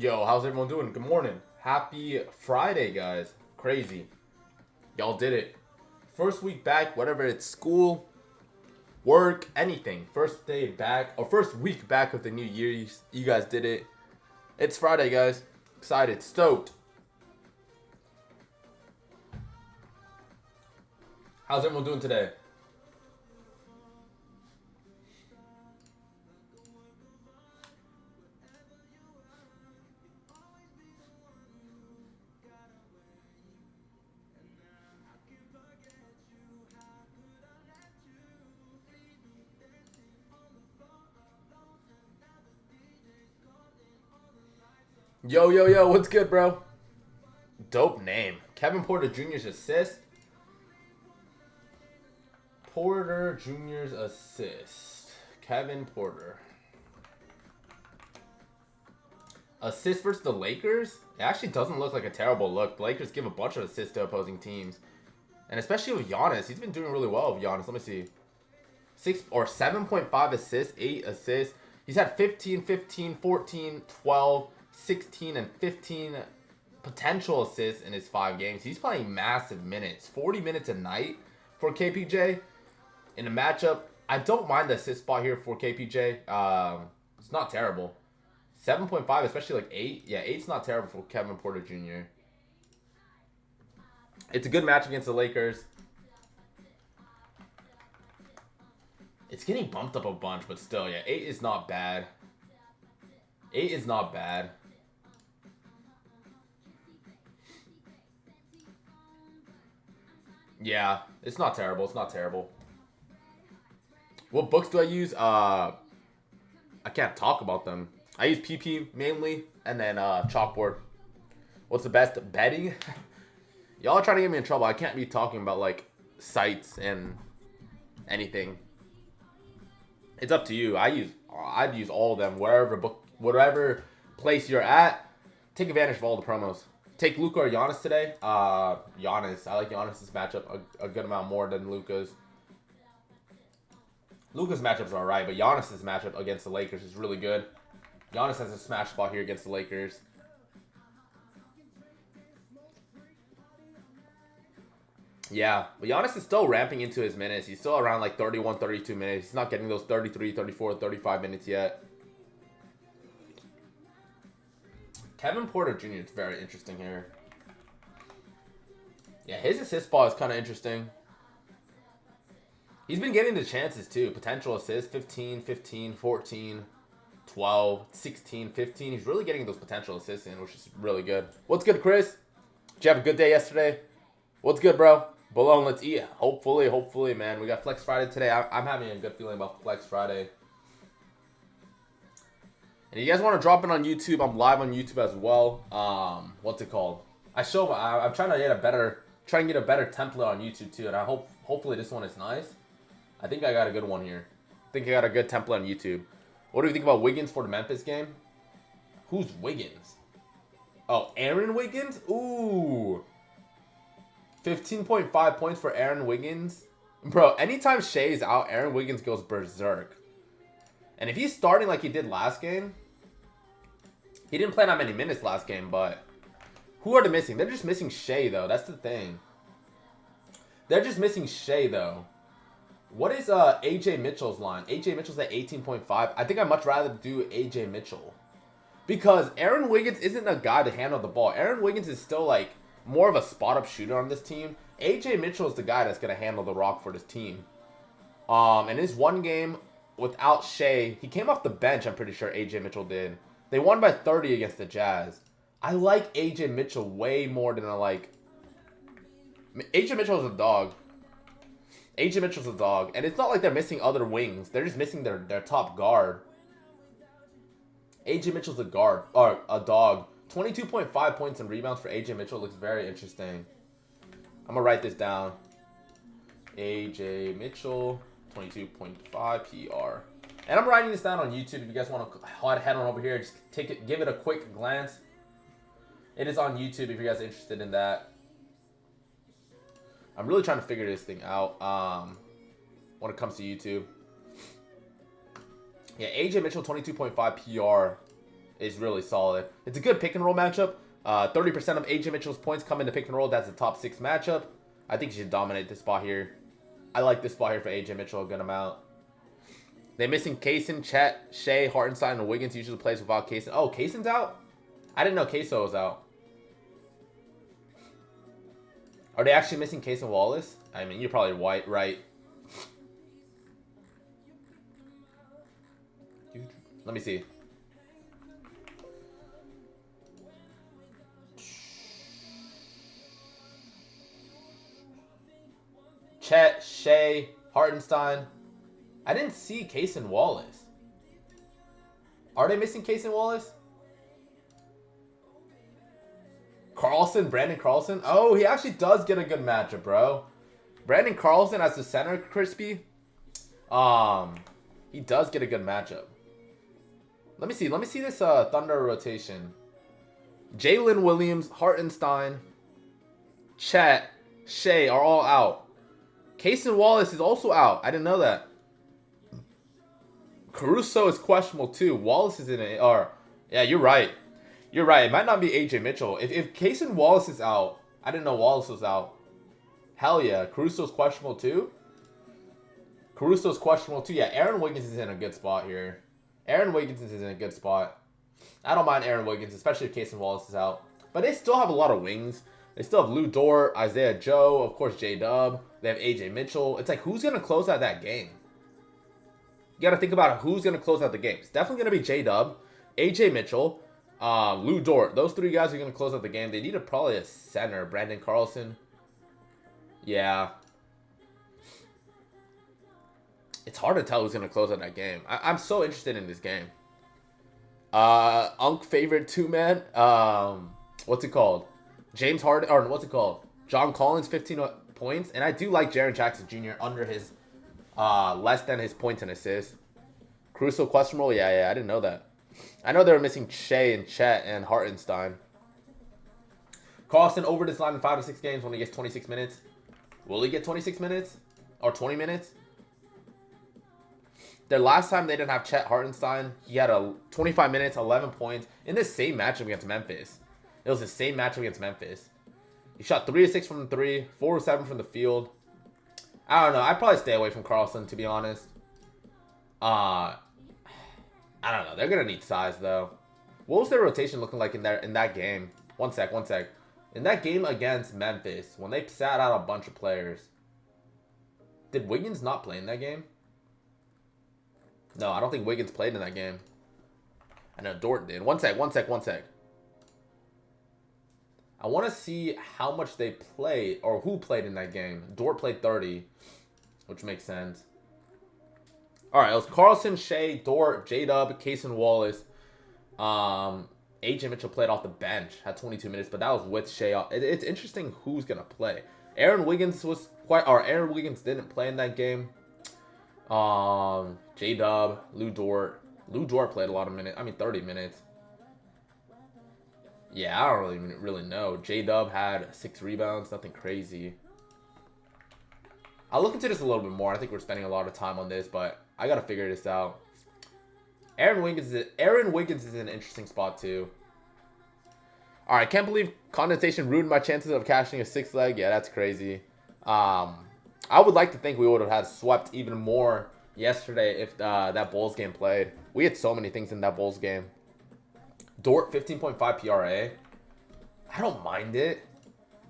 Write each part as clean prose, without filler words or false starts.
Yo, how's everyone doing? Good morning. Happy Friday, guys. Crazy. Y'all did it. First week back, whatever it's school, work, anything. First day back, or first week back of the new year. You guys did it. It's Friday, guys. Excited, stoked. How's everyone doing today? Yo, what's good, bro? Dope name. Kevin Porter Jr.'s assist. Porter Jr.'s assist. Kevin Porter. Assist versus the Lakers? It actually doesn't look like a terrible look. The Lakers give a bunch of assists to opposing teams. And especially with Giannis. He's been doing really well with Giannis. Let me see. 7.5 assists, 8 assists. He's had 15, 14, 12, 16, and 15 potential assists in his 5 games. He's playing massive minutes. 40 minutes a night for KPJ. In a matchup, I don't mind the assist spot here for KPJ. It's not terrible. 7.5, especially like 8. Yeah, 8's not terrible for Kevin Porter Jr. It's a good match against the Lakers. It's getting bumped up a bunch, but still, yeah, 8 is not bad. 8 is not bad. Yeah, it's not terrible. It's not terrible. What books do I use? I can't talk about them. I use PP mainly, and then Chalkboard. What's the best? Betting? Y'all are trying to get me in trouble. I can't be talking about like sites and anything. It's up to you. I'd use all of them. Whatever place you're at, take advantage of all the promos. Take Luka or Giannis today. Giannis. I like Giannis' matchup a good amount more than Luka's. Luka's matchups are alright, but Giannis' matchup against the Lakers is really good. Giannis has a smash spot here against the Lakers. Yeah, but Giannis is still ramping into his minutes. He's still around like 31, 32 minutes. He's not getting those 33, 34, 35 minutes yet. Kevin Porter Jr. is very interesting here. Yeah, his assist spot is kind of interesting. He's been getting the chances too. Potential assists, 15, 15, 14, 12, 16, 15. He's really getting those potential assists in, which is really good. What's good, Chris? Did you have a good day yesterday? What's good, bro? Balone, let's eat. Hopefully, man. We got Flex Friday today. I'm having a good feeling about Flex Friday. And you guys want to drop in on YouTube? I'm live on YouTube as well. What's it called? I'm trying to get a better template on YouTube too, and hopefully this one is nice. I think I got a good one here. I think I got a good template on YouTube. What do you think about Wiggins for the Memphis game? Who's Wiggins? Oh, Aaron Wiggins? Ooh. 15.5 points for Aaron Wiggins. Bro, anytime Shea's out, Aaron Wiggins goes berserk. And if he's starting like he did last game, he didn't play that many minutes last game, but who are they missing? They're just missing Shea, though. That's the thing. They're just missing Shea, though. What is AJ Mitchell's line? AJ Mitchell's at 18.5. I think I'd much rather do AJ Mitchell. Because Aaron Wiggins isn't a guy to handle the ball. Aaron Wiggins is still like more of a spot-up shooter on this team. AJ Mitchell is the guy that's going to handle the rock for this team. In his one game without Shea, he came off the bench, I'm pretty sure AJ Mitchell did. They won by 30 against the Jazz. I like AJ Mitchell way more than I like... AJ Mitchell is a dog. AJ Mitchell's a dog. And it's not like they're missing other wings. They're just missing their top guard. AJ Mitchell's a guard. Or a dog. 22.5 points and rebounds for AJ Mitchell looks very interesting. I'm going to write this down. AJ Mitchell, 22.5 PR. And I'm writing this down on YouTube. If you guys want to head on over here, just give it a quick glance. It is on YouTube if you guys are interested in that. I'm really trying to figure this thing out when it comes to YouTube. Yeah, AJ Mitchell, 22.5 PR is really solid. It's a good pick and roll matchup. 30% of AJ Mitchell's points come into pick and roll. That's a top 6 matchup. I think he should dominate this spot here. I like this spot here for AJ Mitchell a good amount. They're missing Kaysen, Chet, Shea, Hartenstein, and Wiggins usually plays without Kaysen. Oh, Kaysen's out? I didn't know Queso was out. Are they actually missing Kaysen Wallace? I mean, you're probably right. Let me see. Chet, Shea, Hartenstein. I didn't see Kaysen Wallace. Are they missing Kaysen Wallace? Brandon Carlson. Oh, he actually does get a good matchup, bro. Brandon Carlson as the center, Crispy. He does get a good matchup. Let me see this Thunder rotation. Jalen Williams, Hartenstein, Chet, Shea are all out. Kaysen Wallace is also out. I didn't know that. Caruso is questionable too. Wallace is in it. Yeah, you're right. You're right. It might not be AJ Mitchell. If Kaysen Wallace is out, I didn't know Wallace was out. Hell yeah. Caruso's questionable too. Yeah, Aaron Wiggins is in a good spot here. I don't mind Aaron Wiggins, especially if Kaysen Wallace is out. But they still have a lot of wings. They still have Lou Dort, Isaiah Joe, of course J-Dub. They have AJ Mitchell. It's like, who's going to close out that game? You got to think about who's going to close out the game. It's definitely going to be J-Dub, AJ Mitchell, Lou Dort. Those 3 guys are going to close out the game. They need probably a center. Brandon Carlson. Yeah. It's hard to tell who's going to close out that game. I'm so interested in this game. Unk favorite 2-man. What's it called? James Harden, or what's it called? John Collins, 15 points. And I do like Jaren Jackson Jr. under his, less than his points and assists. Caruso questionable? Yeah, I didn't know that. I know they were missing Shea and Chet and Hartenstein. Carlson over this line in 5 to 6 games when he gets 26 minutes. Will he get 26 minutes? Or 20 minutes? Their last time they didn't have Chet Hartenstein, he had 25 minutes, 11 points in this same matchup against Memphis. It was the same matchup against Memphis. He shot 3 of 6 from the 3, 4 of 7 from the field. I don't know. I'd probably stay away from Carlson, to be honest. I don't know. They're going to need size, though. What was their rotation looking like in that game? One sec. In that game against Memphis, when they sat out a bunch of players, did Wiggins not play in that game? No, I don't think Wiggins played in that game. I know Dort did. One sec. I want to see how much they played, or who played in that game. Dort played 30, which makes sense. All right, it was Carlson, Shea, Dort, J-Dub, Kaysen Wallace. AJ Mitchell played off the bench, had 22 minutes, but that was with Shea. It's interesting who's going to play. Aaron Wiggins didn't play in that game. J-Dub, Lou Dort. Lou Dort played a lot of minutes. 30 minutes. Yeah, I don't really know. J-Dub had 6 rebounds. Nothing crazy. I'll look into this a little bit more. I think we're spending a lot of time on this, but I got to figure this out. Aaron Wiggins is in an interesting spot, too. All right, can't believe condensation ruined my chances of cashing a 6 leg. Yeah, that's crazy. I would like to think we would have had swept even more yesterday if that Bulls game played. We had so many things in that Bulls game. Dort, 15.5 PRA. I don't mind it.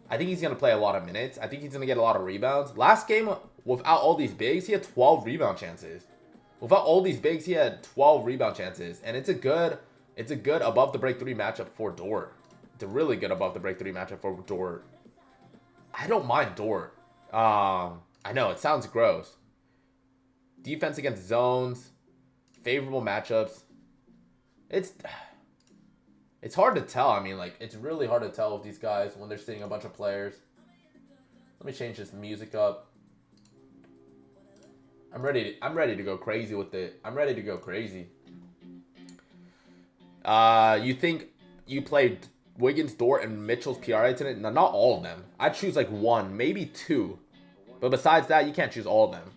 I think he's going to play a lot of minutes. I think he's going to get a lot of rebounds. Last game, without all these bigs, he had 12 rebound chances. Without all these bigs, he had 12 rebound chances. And it's a good above the break 3 matchup for Dort. It's a really good above the break 3 matchup for Dort. I don't mind Dort. I know, it sounds gross. Defense against zones. Favorable matchups. It's hard to tell. It's really hard to tell with these guys when they're sitting a bunch of players. Let me change this music up. I'm ready to go crazy with it. I'm ready to go crazy. You think you played Wiggins, Dort, and Mitchell's PRA today? No, not all of them. I'd choose like 1, maybe 2. But besides that, you can't choose all of them.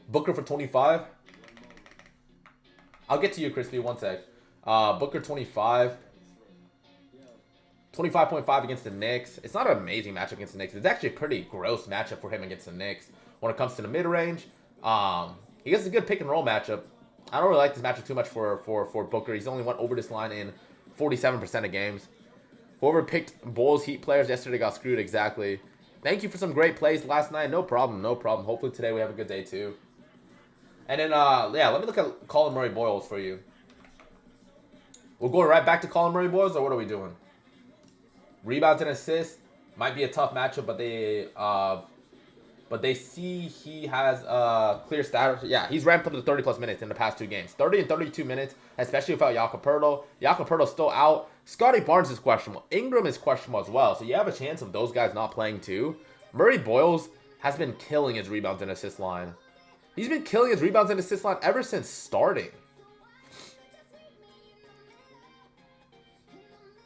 Booker for 25. I'll get to you, Crispy. One sec. Booker 25. 25.5 against the Knicks. It's not an amazing matchup against the Knicks. It's actually a pretty gross matchup for him against the Knicks. When it comes to the mid-range, he gets a good pick and roll matchup. I don't really like this matchup too much for Booker. He's only went over this line in 47% of games. Whoever picked Bulls Heat players yesterday got screwed exactly. Thank you for some great plays last night. No problem, no problem. Hopefully today we have a good day too. And then, yeah, let me look at Colin Murray Boyles for you. We're going right back to Colin Murray Boyles, or what are we doing? Rebounds and assists might be a tough matchup, but they see he has clear status. Yeah, he's ramped up to 30-plus minutes in the past 2 games. 30 and 32 minutes, especially without Jakob Poeltl. Jakob Poeltl's still out. Scotty Barnes is questionable. Ingram is questionable as well, so you have a chance of those guys not playing too. Murray Boyles has been killing his rebounds and assist line. He's been killing his rebounds and assist line ever since starting.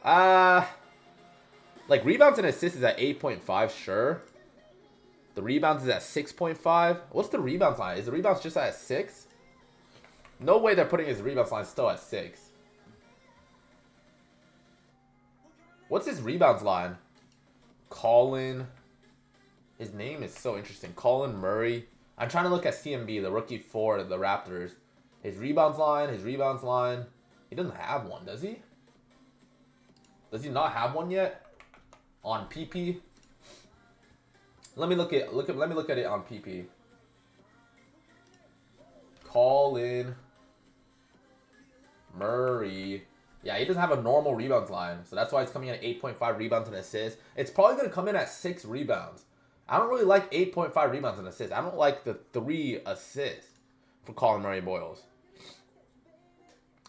Like, rebounds and assists is at 8.5, sure. The rebounds is at 6.5. What's the rebounds line? Is the rebounds just at 6? No way they're putting his rebounds line still at 6. What's his rebounds line? Colin. His name is so interesting. Colin Murray. I'm trying to look at CMB, the rookie for the Raptors. His rebounds line. He doesn't have one, does he? Does he not have one yet? On PP? Let me look at it on PP. Colin Murray. Yeah, he doesn't have a normal rebounds line, so that's why it's coming in at 8.5 rebounds and assists. It's probably going to come in at 6 rebounds. I don't really like 8.5 rebounds and assists. I don't like the 3 assists for Colin Murray Boyles.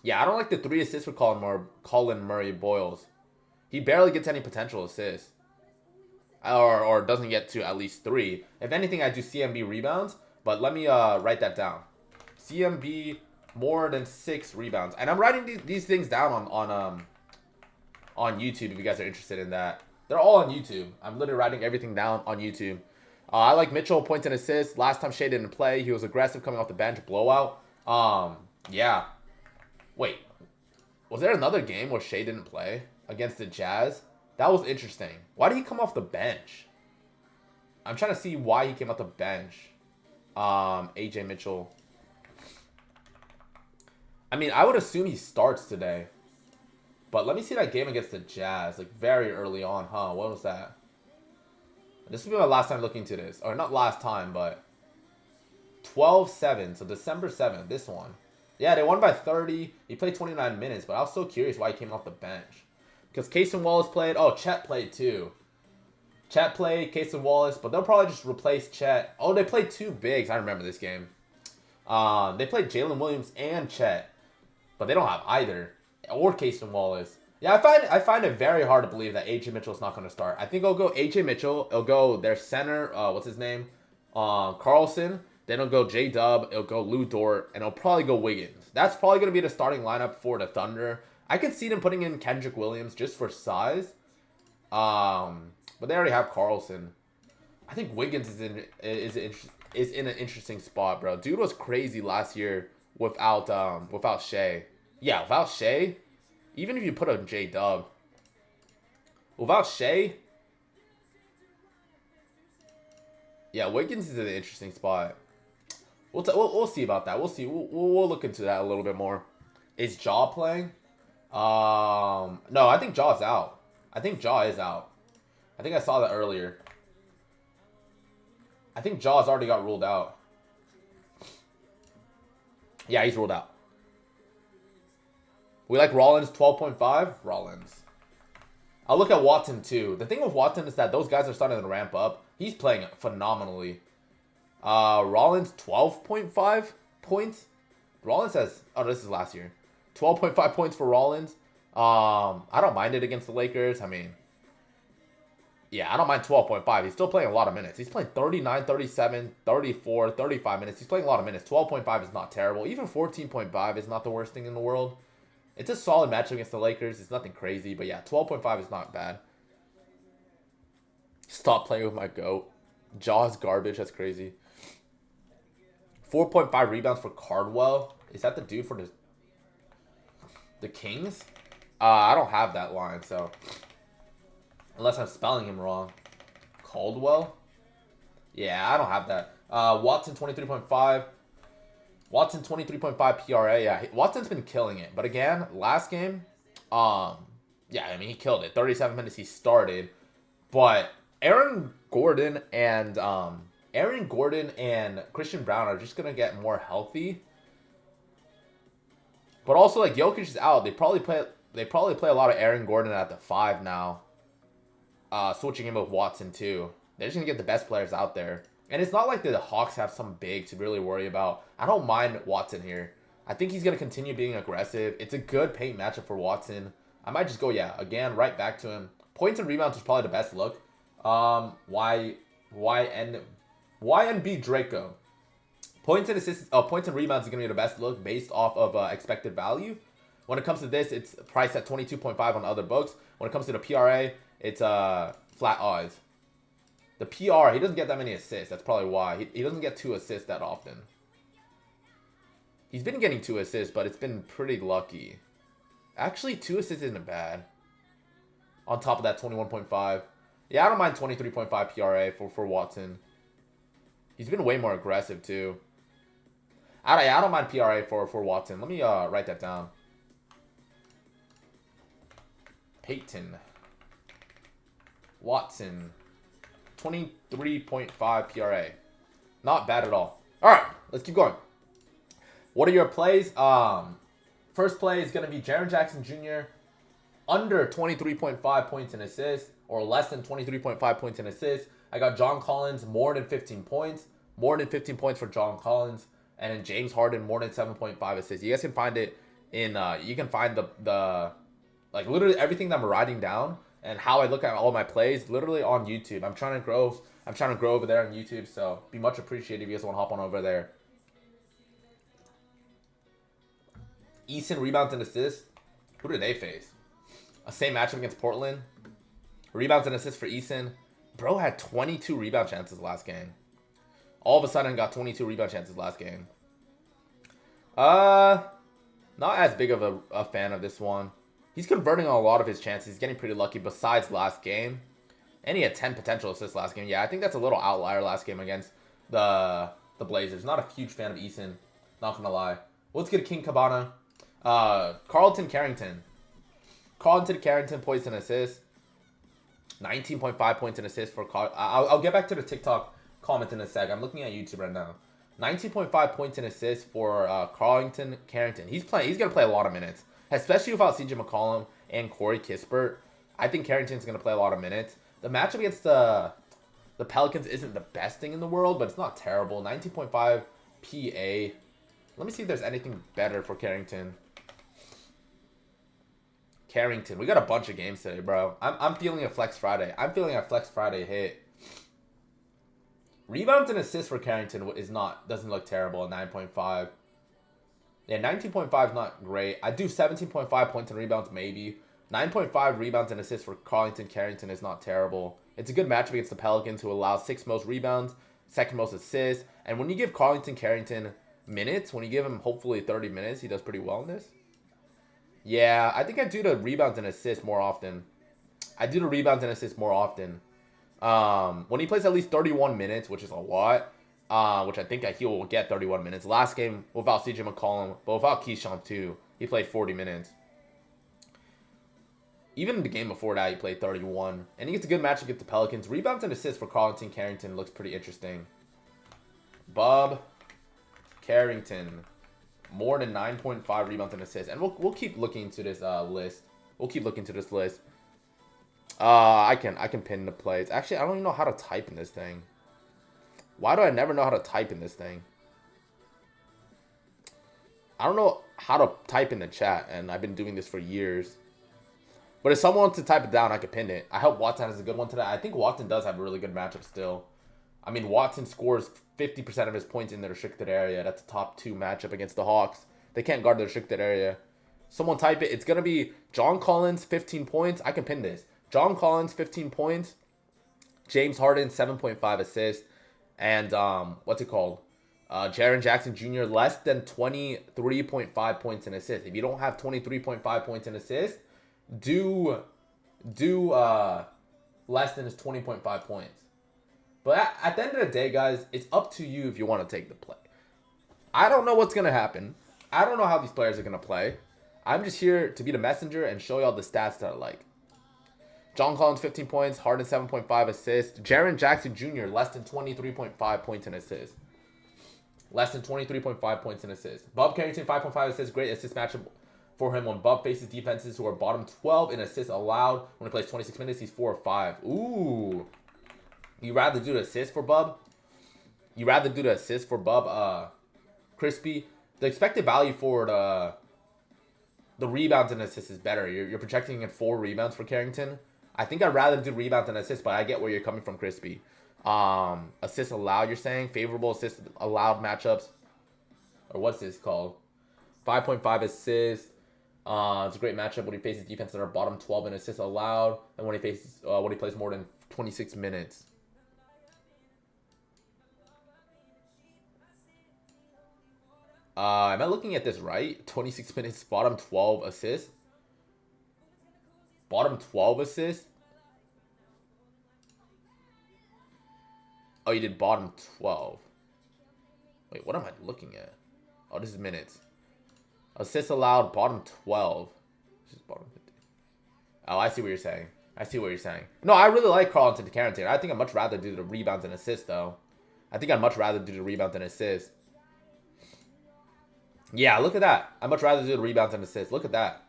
Yeah, I don't like the 3 assists for Colin Murray Boyles. He barely gets any potential assists. Or doesn't get to at least 3. If anything, I do CMB rebounds, but let me write that down. CMB more than 6 rebounds. And I'm writing these things down on YouTube if you guys are interested in that. They're all on YouTube. I'm literally writing everything down on YouTube. I like Mitchell, points and assists. Last time Shea didn't play, he was aggressive coming off the bench, blowout. Yeah. Wait. Was there another game where Shea didn't play against the Jazz? That was interesting. Why did he come off the bench? I'm trying to see why he came off the bench. AJ Mitchell. I mean, I would assume he starts today. But let me see that game against the Jazz. Like, very early on, huh? What was that? This will be my last time looking into this. Or not last time, but 12-7. So December 7th. This one. Yeah, they won by 30. He played 29 minutes. But I was so curious why he came off the bench. Because Casey Wallace played. Oh, Chet played too. Chet played, Casey Wallace. But they'll probably just replace Chet. Oh, they played 2 bigs. I remember this game. They played Jalen Williams and Chet. But they don't have either. Or Casey Wallace. Yeah, I find it very hard to believe that AJ Mitchell's not going to start. I think it'll go AJ Mitchell. It'll go their center. What's his name? Carlson. Then it'll go J-Dub. It'll go Lou Dort. And it'll probably go Wiggins. That's probably going to be the starting lineup for the Thunder. I could see them putting in Kendrick Williams just for size. But they already have Carlson. I think Wiggins is in an interesting spot, bro. Dude was crazy last year without Shea. Yeah, without Shea, even if you put a J-Dub, without Shea, yeah, Wiggins is in an interesting spot. We'll see about that. We'll see. We'll look into that a little bit more. Is Ja playing? No, I think Jaw's out. I think Ja is out. I think I saw that earlier. I think Jaw's already got ruled out. Yeah, he's ruled out. We like Rollins 12.5. Rollins. I'll look at Watson too. The thing with Watson is that those guys are starting to ramp up. He's playing phenomenally. Rollins 12.5 points. Rollins has. Oh, this is last year. 12.5 points for Rollins. I don't mind it against the Lakers. I mean, yeah, I don't mind 12.5. He's still playing a lot of minutes. He's playing 39, 37, 34, 35 minutes. He's playing a lot of minutes. 12.5 is not terrible. Even 14.5 is not the worst thing in the world. It's a solid match against the Lakers. It's nothing crazy. But yeah, 12.5 is not bad. Stop playing with my GOAT. Jaw's garbage. That's crazy. 4.5 rebounds for Cardwell. Is that the dude for the The Kings? I don't have that line, so. Unless I'm spelling him wrong. Caldwell? Yeah, I don't have that. Watson, 23.5. Watson, 23.5 PRA. Yeah, Watson's been killing it. But again, last game, yeah, I mean, he killed it. 37 minutes he started. But Aaron Gordon and Christian Brown are just going to get more healthy. But also, like, Jokic is out. They probably play a lot of Aaron Gordon at the 5 now. Switching him with Watson, too. They're just going to get the best players out there. And it's not like the Hawks have some big to really worry about. I don't mind Watson here. I think he's going to continue being aggressive. It's a good paint matchup for Watson. I might just go, yeah, again, right back to him. Points and rebounds is probably the best look. YNB Draco. Points and rebounds is going to be the best look based off of expected value. When it comes to this, it's priced at 22.5 on other books. When it comes to the PRA, it's flat odds. The PR, he doesn't get that many assists. That's probably why. He doesn't get 2 assists that often. He's been getting 2 assists, but it's been pretty lucky. Actually, 2 assists isn't bad. On top of that 21.5. Yeah, I don't mind 23.5 PRA for Watson. He's been way more aggressive, too. I don't mind PRA for Watson. Let me write that down. Peyton. Watson. 23.5 PRA. Not bad at all. Alright, let's keep going. What are your plays? First play is going to be Jaren Jackson Jr. under 23.5 points and assists, or less than 23.5 points and assists. I got John Collins more than 15 points. More than 15 points for John Collins. And then James Harden more than 7.5 assists. You guys can find it in, you can find the like literally everything that I'm writing down and how I look at all my plays literally on YouTube. I'm trying to grow over there on YouTube, so be much appreciated if you guys want to hop on over there. Eason rebounds and assists. Who do they face? A same matchup against Portland. Rebounds and assists for Eason. Bro had 22 rebound chances last game. All of a sudden got 22 rebound chances last game. Not as big of a fan of this one. He's converting on a lot of his chances. He's getting pretty lucky besides last game. And he had 10 potential assists last game. Yeah, I think that's a little outlier last game against the Blazers. Not a huge fan of Eason. Not going to lie. Let's get King Cabana. Carlton Carrington. Carlton Carrington points and assists. 19.5 points and assists for Carl. I'll get back to the TikTok comment in a sec. I'm looking at YouTube right now. 19.5 points and assists for Carlton Carrington. He's going to play a lot of minutes. Especially without CJ McCollum and Corey Kispert. I think Carrington's going to play a lot of minutes. The matchup against the Pelicans isn't the best thing in the world, but it's not terrible. 19.5 PA. Let me see if there's anything better for Carrington. Carrington. We got a bunch of games today, bro. I'm feeling a Flex Friday. I'm feeling a Flex Friday hit. Rebounds and assists for Carrington doesn't look terrible at 9.5. Yeah, 19.5 is not great. I do 17.5 points and rebounds maybe. 9.5 rebounds and assists for Carlton Carrington is not terrible. It's a good matchup against the Pelicans, who allow 6th most rebounds, 2nd most assists. And when you give Carlton Carrington minutes, when you give him hopefully 30 minutes, he does pretty well in this. Yeah, I think I do the rebounds and assists more often. When he plays at least 31 minutes, which is a lot, which I think he will get 31 minutes. Last game, without CJ McCollum, but without Keyshawn too, he played 40 minutes. Even the game before that, he played 31. And he gets a good match against the Pelicans. Rebounds and assists for Carlton Carrington looks pretty interesting. Bob Carrington. More than 9.5 rebounds and assists. And we'll keep looking into this list. I can pin the plays. Actually, I don't even know how to type in this thing. Why do I never know how to type in this thing? I don't know how to type in the chat, and I've been doing this for years. But if someone wants to type it down, I could pin it. I hope Watson has a good one today. I think Watson does have a really good matchup still. I mean, Watson scores 50% of his points in the restricted area. That's a top 2 matchup against the Hawks. They can't guard the restricted area. Someone type it. It's going to be John Collins, 15 points. I can pin this. John Collins, 15 points. James Harden, 7.5 assists. And, what's it called? Jaren Jackson Jr. less than 23.5 points and assists. If you don't have 23.5 points and assists, do less than his 20.5 points. But at the end of the day, guys, it's up to you if you want to take the play. I don't know what's going to happen. I don't know how these players are going to play. I'm just here to be the messenger and show y'all the stats that I like. John Collins, 15 points. Harden, 7.5 assists. Jaren Jackson Jr., less than 23.5 points and assists. Less than 23.5 points and assists. Bub Carrington, 5.5 assists. Great assist matchup for him when Bub faces defenses who are bottom 12 in assists allowed. When he plays 26 minutes, he's 4 or 5. Ooh. You rather do the assist for Bub? You rather do the assist for Bub, Crispy? The expected value for the rebounds and assists is better. You're projecting in 4 rebounds for Carrington. I think I'd rather do rebounds than assists, but I get where you're coming from, Crispy. Assists allowed, you're saying? Favorable assists allowed matchups. Or what's this called? 5.5 assists. It's a great matchup when he faces defenses that are bottom 12 in assists allowed, and when he plays more than 26 minutes. Am I looking at this right? 26 minutes, bottom 12 assists. Bottom 12 assists. Oh, you did bottom 12. Wait, what am I looking at? Oh, this is minutes. Assists allowed, bottom 12. This is bottom 50. Oh, I see what you're saying. I see what you're saying. No, I really like Carlton to Carrington. I think I'd much rather do the rebounds and assists, though. I think I'd much rather do the rebounds and assists. Yeah, look at that. I'd much rather do the rebounds and assists. Look at that.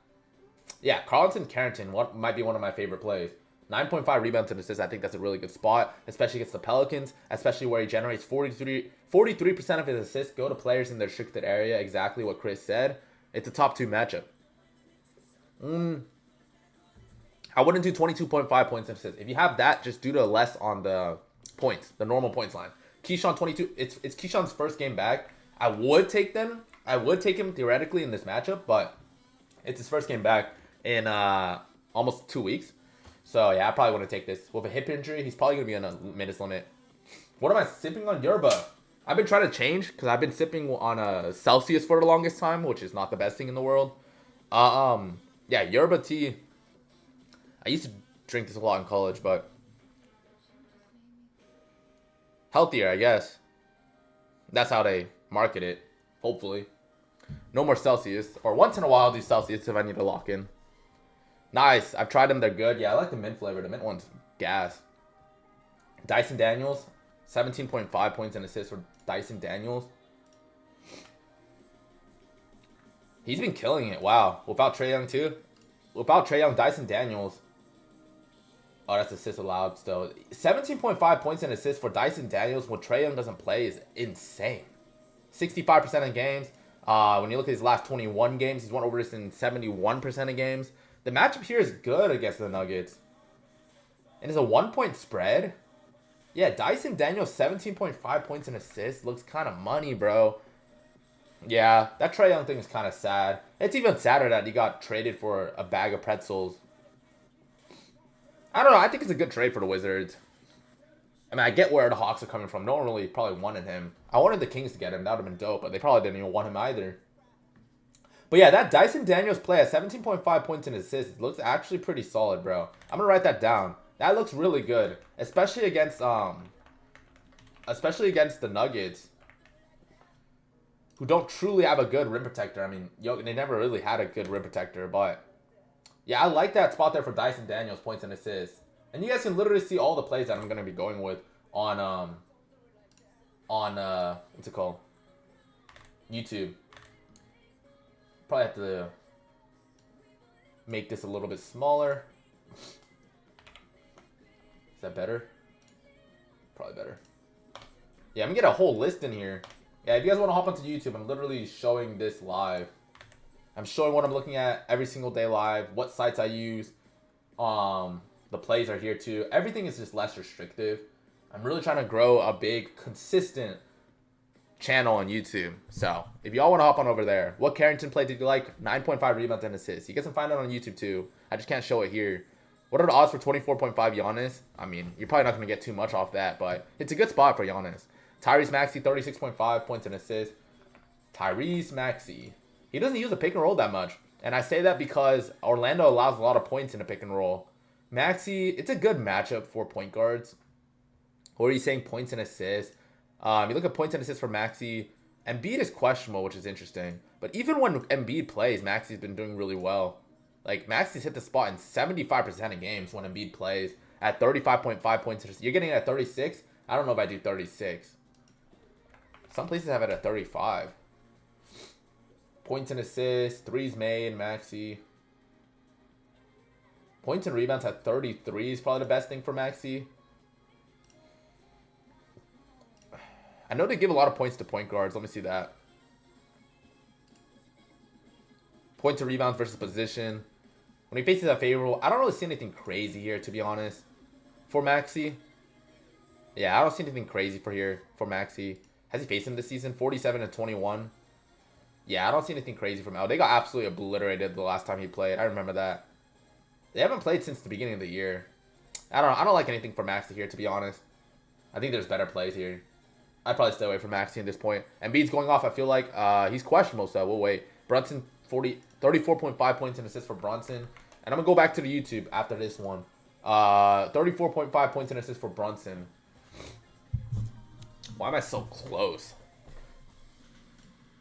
Yeah, Carlton Carrington might be one of my favorite plays. 9.5 rebounds and assists. I think that's a really good spot, especially against the Pelicans, especially where he generates 43% of his assists go to players in the restricted area. Exactly what Chris said. It's a top 2 matchup. I wouldn't do 22.5 points and assists. If you have that, just do the less on the points, the normal points line. Keyshawn 22. It's Keyshawn's first game back. I would take them. I would take him theoretically in this matchup, but it's his first game back in almost 2 weeks. So, yeah, I probably want to take this. With a hip injury, he's probably going to be on a minutes limit. What am I sipping on? Yerba. I've been trying to change because I've been sipping on a Celsius for the longest time, which is not the best thing in the world. Yeah, yerba tea. I used to drink this a lot in college, but healthier, I guess. That's how they market it, hopefully. No more Celsius. Or once in a while, I'll do Celsius if I need to lock in. Nice. I've tried them. They're good. Yeah, I like the mint flavor. The mint one's gas. Dyson Daniels. 17.5 points and assists for Dyson Daniels. He's been killing it. Wow. Without Trae Young, too. Without Trae Young, Dyson Daniels. Oh, that's assists allowed still. 17.5 points and assists for Dyson Daniels when Trae Young doesn't play is insane. 65% of games. When you look at his last 21 games, he's won over this in 71% of games. The matchup here is good against the Nuggets. And it's a 1-point spread. Yeah, Dyson Daniels, 17.5 points and assists. Looks kind of money, bro. Yeah, that Trae Young thing is kind of sad. It's even sadder that he got traded for a bag of pretzels. I don't know. I think it's a good trade for the Wizards. I mean, I get where the Hawks are coming from. No one really probably wanted him. I wanted the Kings to get him. That would have been dope, but they probably didn't even want him either. But yeah, that Dyson Daniels play at 17.5 points and assists looks actually pretty solid, bro. I'm going to write that down. That looks really good, especially against the Nuggets, who don't truly have a good rim protector. I mean, they never really had a good rim protector, but yeah, I like that spot there for Dyson Daniels, points and assists. And you guys can literally see all the plays that I'm going to be going with on what's it called? YouTube. Probably have to make this a little bit smaller. Is that better? Probably better. Yeah, I'm going to get a whole list in here. Yeah, if you guys want to hop onto YouTube, I'm literally showing this live. I'm showing what I'm looking at every single day live, what sites I use. The plays are here too. Everything is just less restrictive. I'm really trying to grow a big, consistent channel on YouTube. So, if y'all want to hop on over there. What Carrington play did you like? 9.5 rebounds and assists. You guys can find it on YouTube too. I just can't show it here. What are the odds for 24.5 Giannis? I mean, you're probably not going to get too much off that, but it's a good spot for Giannis. Tyrese Maxey, 36.5 points and assists. Tyrese Maxey. He doesn't use the pick and roll that much. And I say that because Orlando allows a lot of points in the pick and roll. Maxey, it's a good matchup for point guards. Or are you saying points and assists? You look at points and assists for Maxey. Embiid is questionable, which is interesting. But even when Embiid plays, Maxey's been doing really well. Like, Maxey's hit the spot in 75% of games when Embiid plays at 35.5 points. You're getting it at 36? I don't know if I do 36. Some places have it at 35. Points and assists, threes made, Maxey. Points and rebounds at 33 is probably the best thing for Maxey. I know they give a lot of points to point guards. Let me see that. Points and rebounds versus position. When he faces a favorable, I don't really see anything crazy here, to be honest, for Maxey. Yeah, I don't see anything crazy for Maxey. Has he faced him this season? 47 and 21. Yeah, I don't see anything crazy from L. They got absolutely obliterated the last time he played. I remember that. They haven't played since the beginning of the year. I don't like anything for Maxey here, to be honest. I think there's better plays here. I'd probably stay away from Maxey at this point. Embiid's going off. I feel like he's questionable, so we'll wait. Brunson, 34.5 points and assists for Brunson. And I'm going to go back to the YouTube after this one. 34.5 points and assists for Brunson. Why am I so close?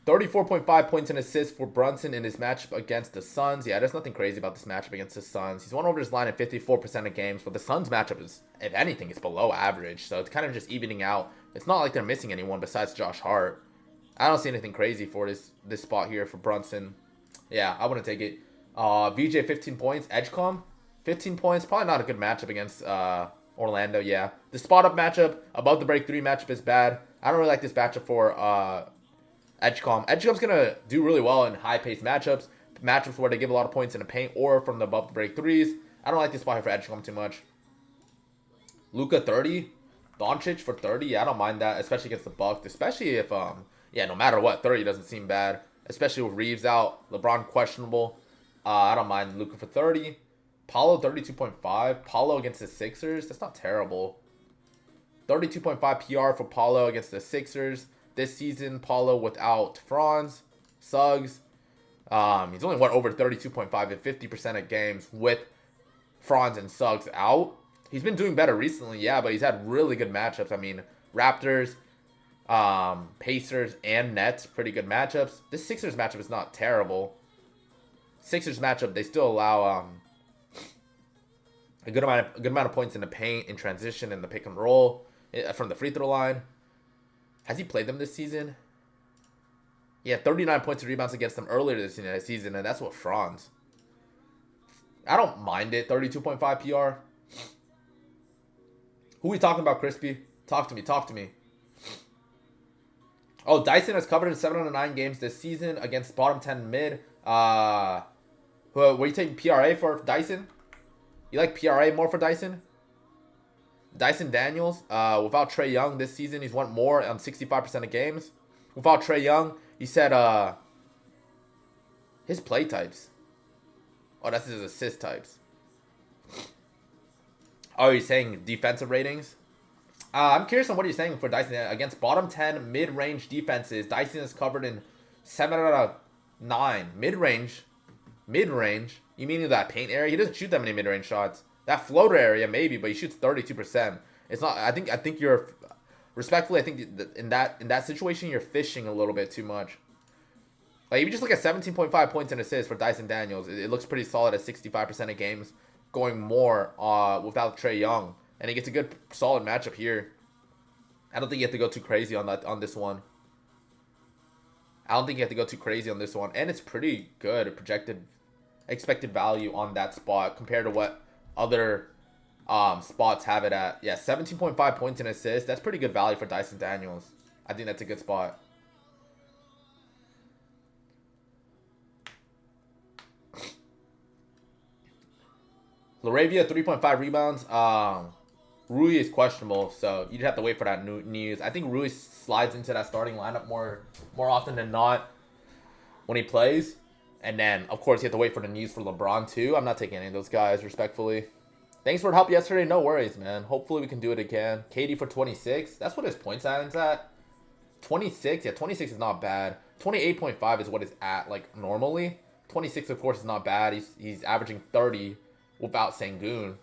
34.5 points and assists for Brunson in his matchup against the Suns. Yeah, there's nothing crazy about this matchup against the Suns. He's won over his line in 54% of games, but the Suns matchup is, if anything, is below average. So it's kind of just evening out. It's not like they're missing anyone besides Josh Hart. I don't see anything crazy for this spot here for Brunson. Yeah, I wouldn't take it. VJ, 15 points. Edgecomb, 15 points. Probably not a good matchup against Orlando, yeah. The spot-up matchup, above the break 3 matchup is bad. I don't really like this matchup for Edgecomb. Edgecomb's going to do really well in high-paced matchups. Matchups where they give a lot of points in the paint or from the above the break 3s. I don't like this spot here for Edgecomb too much. Luka, 30. Doncic for 30. Yeah, I don't mind that, especially against the Bucks. Especially if, yeah, no matter what, 30 doesn't seem bad. Especially with Reeves out. LeBron questionable. I don't mind Luka for 30. Paulo, 32.5. Paulo against the Sixers. That's not terrible. 32.5 PR for Paulo against the Sixers. This season, Paulo without Franz, Suggs. He's only won over 32.5 in 50% of games with Franz and Suggs out. He's been doing better recently, yeah, but he's had really good matchups. I mean, Raptors, Pacers, and Nets, pretty good matchups. This Sixers matchup is not terrible. Sixers matchup, they still allow a good amount of points in the paint, in transition, in the pick and roll, from the free throw line. Has he played them this season? Yeah, 39 points and rebounds against them earlier this season, and that's what Franz. I don't mind it, 32.5 PR. Who are we talking about, Crispy? Talk to me. Oh, Dyson has covered in 7 out of 9 games this season against bottom 10 mid. Were you taking PRA for Dyson? You like PRA more for Dyson? Dyson Daniels, without Trae Young this season, he's won more on 65% of games. Without Trae Young, he said his play types. Oh, that's his assist types. Oh, you're saying defensive ratings? I'm curious on what you're saying for Dyson. Against bottom 10 mid-range defenses, Dyson is covered in 7 out of 9. Mid-range? You mean that paint area? He doesn't shoot that many mid-range shots. That floater area, maybe, but he shoots 32%. It's not. I think you're respectfully. I think that in that situation, you're fishing a little bit too much. Like if you just look at 17.5 points and assists for Dyson Daniels, it looks pretty solid at 65% of games, going more without Trae Young, and he gets a good solid matchup here. I don't think you have to go too crazy on this one. And it's pretty good projected expected value on that spot compared to what other spots have it at. Yeah, 17.5 points and assists. That's pretty good value for Dyson Daniels. I think that's a good spot. Laravia, 3.5 rebounds. Rui is questionable, so you'd have to wait for that news. I think Rui slides into that starting lineup more often than not when he plays. And then, of course, you have to wait for the news for LeBron, too. I'm not taking any of those guys, respectfully. Thanks for the help yesterday. No worries, man. Hopefully we can do it again. KD for 26. That's what his point silence at. 26. Yeah, 26 is not bad. 28.5 is what it's at, like, normally. 26, of course, is not bad. He's averaging 30 without Sengun.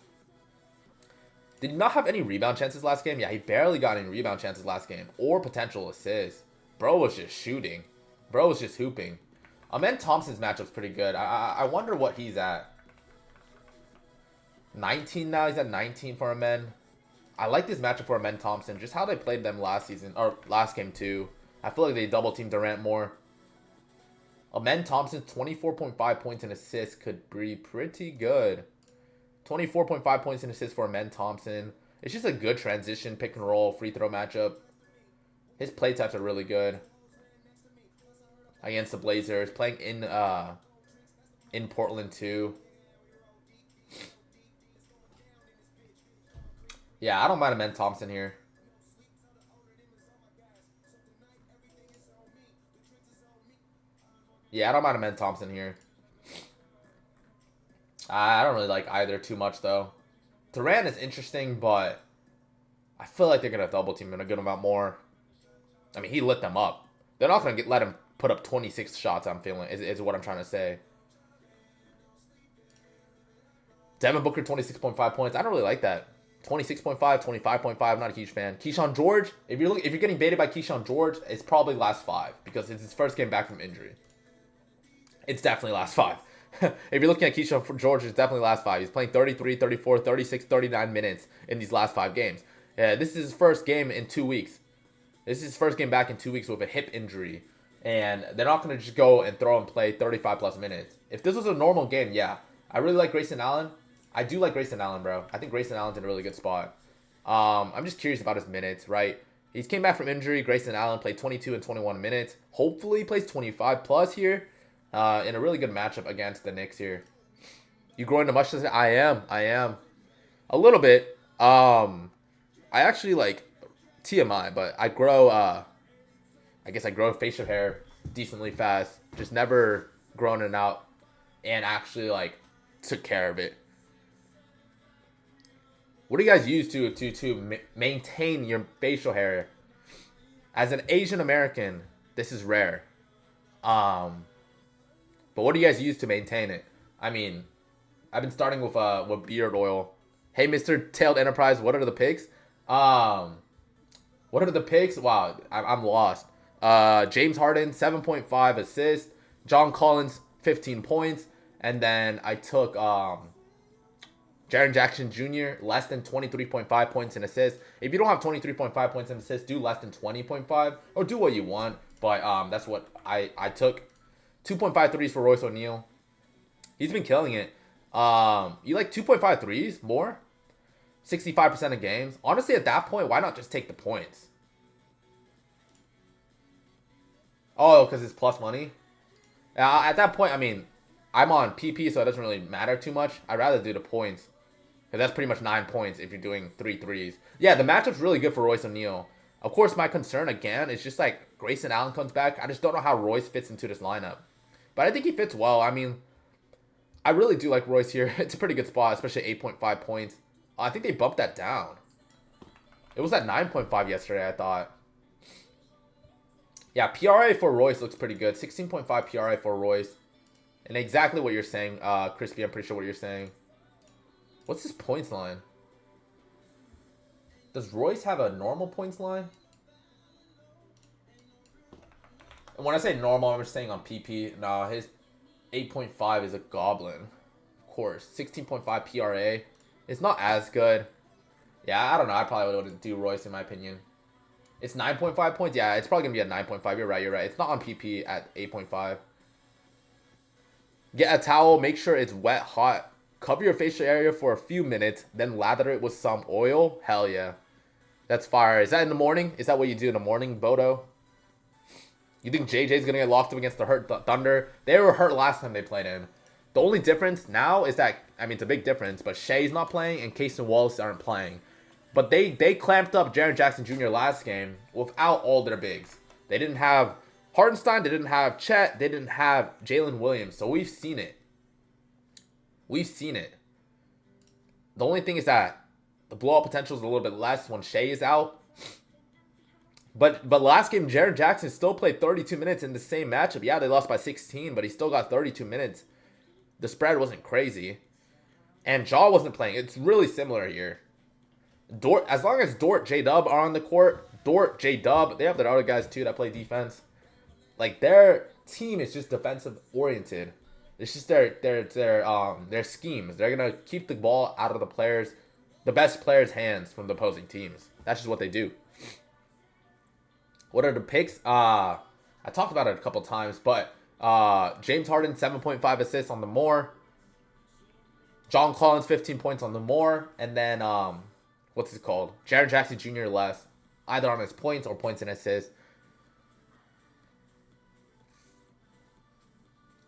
Did he not have any rebound chances last game? Yeah, he barely got any rebound chances last game. Or potential assists. Bro was just shooting. Bro was just hooping. Amen Thompson's matchup's pretty good. I wonder what he's at. 19 now. He's at 19 for Amen. I like this matchup for Amen Thompson. Just how they played them last season. Or last game too. I feel like they double-teamed Durant more. Amen Thompson, 24.5 points and assists could be pretty good. 24.5 points and assists for Amen Thompson. It's just a good transition, pick and roll, free throw matchup. His play types are really good. Against the Blazers. Playing in Portland too. Yeah, I don't mind Amen Thompson here. Yeah, I don't mind Amen Thompson here. I don't really like either too much, though. Durant is interesting, but I feel like they're going to double team him a good amount more. I mean, he lit them up. They're not going to let him put up 26 shots, I'm feeling, is what I'm trying to say. Devin Booker, 26.5 points. I don't really like that. 26.5, 25.5, I'm not a huge fan. Keyshawn George, if you're getting baited by Keyshawn George, it's probably last 5 because it's his first game back from injury. It's definitely last 5. If you're looking at Keyshawn George, it's definitely last 5. He's playing 33, 34, 36, 39 minutes in these last 5 games. This is his first game in 2 weeks. This is his first game back in 2 weeks with a hip injury. And they're not going to just go and throw and play 35 plus minutes. If this was a normal game, yeah. I really like Grayson Allen. I do like Grayson Allen, bro. I think Grayson Allen's in a really good spot. I'm just curious about his minutes, right? He came back from injury. Grayson Allen played 22 and 21 minutes. Hopefully he plays 25 plus here. In a really good matchup against the Knicks here. You growing to much? I am. A little bit. I actually like TMI, but I grow, I guess I grow facial hair decently fast. Just never grown it out and actually like took care of it. What do you guys use to maintain your facial hair? As an Asian American, this is rare. But what do you guys use to maintain it? I mean, I've been starting with beard oil. Hey, Mr. Tailed Enterprise, what are the picks? What are the picks? Wow, I'm lost. James Harden, 7.5 assists. John Collins, 15 points. And then I took Jaren Jackson Jr., less than 23.5 points and assists. If you don't have 23.5 points and assists, do less than 20.5. Or do what you want. But that's what I took. 2.5 threes for Royce O'Neal. He's been killing it. You like 2.5 threes more? 65% of games. Honestly, at that point, why not just take the points? Oh, because it's plus money? At that point, I mean, I'm on PP, so it doesn't really matter too much. I'd rather do the points. Because that's pretty much 9 points if you're doing 3 threes. Yeah, the matchup's really good for Royce O'Neal. Of course, my concern, again, is just like Grayson Allen comes back. I just don't know how Royce fits into this lineup. But I think he fits well. I mean, I really do like Royce here. It's a pretty good spot, especially 8.5 points. I think they bumped that down. It was at 9.5 yesterday, I thought. Yeah, PRA for Royce looks pretty good. 16.5 PRA for Royce. And exactly what you're saying, Crispy. I'm pretty sure what you're saying. What's his points line? Does Royce have a normal points line? And when I say normal, I'm just saying on PP. Nah, his 8.5 is a goblin. Of course. 16.5 PRA. It's not as good. Yeah, I don't know. I probably wouldn't do Royce in my opinion. It's 9.5 points. Yeah, it's probably going to be at 9.5. You're right. It's not on PP at 8.5. Get a towel. Make sure it's wet, hot. Cover your facial area for a few minutes. Then lather it with some oil. Hell yeah. That's fire. Is that in the morning? Is that what you do in the morning, Bodo? You think JJ's going to get locked up against the hurt Thunder? They were hurt last time they played him. The only difference now is that, I mean, it's a big difference, but Shea's not playing and Case and Wallace aren't playing. But they clamped up Jaren Jackson Jr. last game without all their bigs. They didn't have Hartenstein, they didn't have Chet, they didn't have Jalen Williams. So we've seen it. We've seen it. The only thing is that the blowout potential is a little bit less when Shea is out. But last game, Jaren Jackson still played 32 minutes in the same matchup. Yeah, they lost by 16, but he still got 32 minutes. The spread wasn't crazy. And Jaw wasn't playing. It's really similar here. Dort, as long as Dort, J-Dub are on the court, Dort, J-Dub, they have their other guys too that play defense. Like, their team is just defensive oriented. It's just their schemes. They're gonna keep the ball out of the best players' hands from the opposing teams. That's just what they do. What are the picks? I talked about it a couple times, but James Harden 7.5 assists on the more. John Collins 15 points on the more, and then what's it called? Jaren Jackson Jr. less, either on his points or points and assists.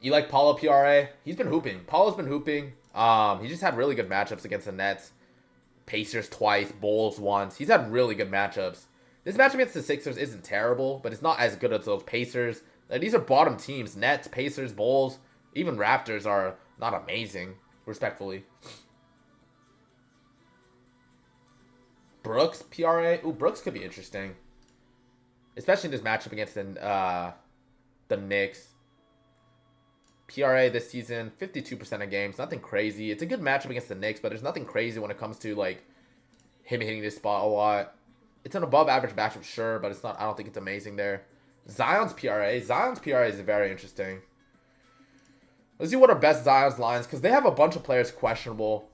You like Paulo PRA? He's been hooping. Paulo's been hooping. He just had really good matchups against the Nets. Pacers twice, Bulls once. He's had really good matchups. This matchup against the Sixers isn't terrible, but it's not as good as those Pacers. Like, these are bottom teams. Nets, Pacers, Bulls, even Raptors are not amazing, respectfully. Brooks, PRA. Ooh, Brooks could be interesting. Especially in this matchup against the Knicks. PRA this season, 52% of games. Nothing crazy. It's a good matchup against the Knicks, but there's nothing crazy when it comes to, like, him hitting this spot a lot. It's an above-average matchup, sure, but it's not. I don't think it's amazing there. Zion's PRA. Zion's PRA is very interesting. Let's see what are best Zion's lines, because they have a bunch of players questionable.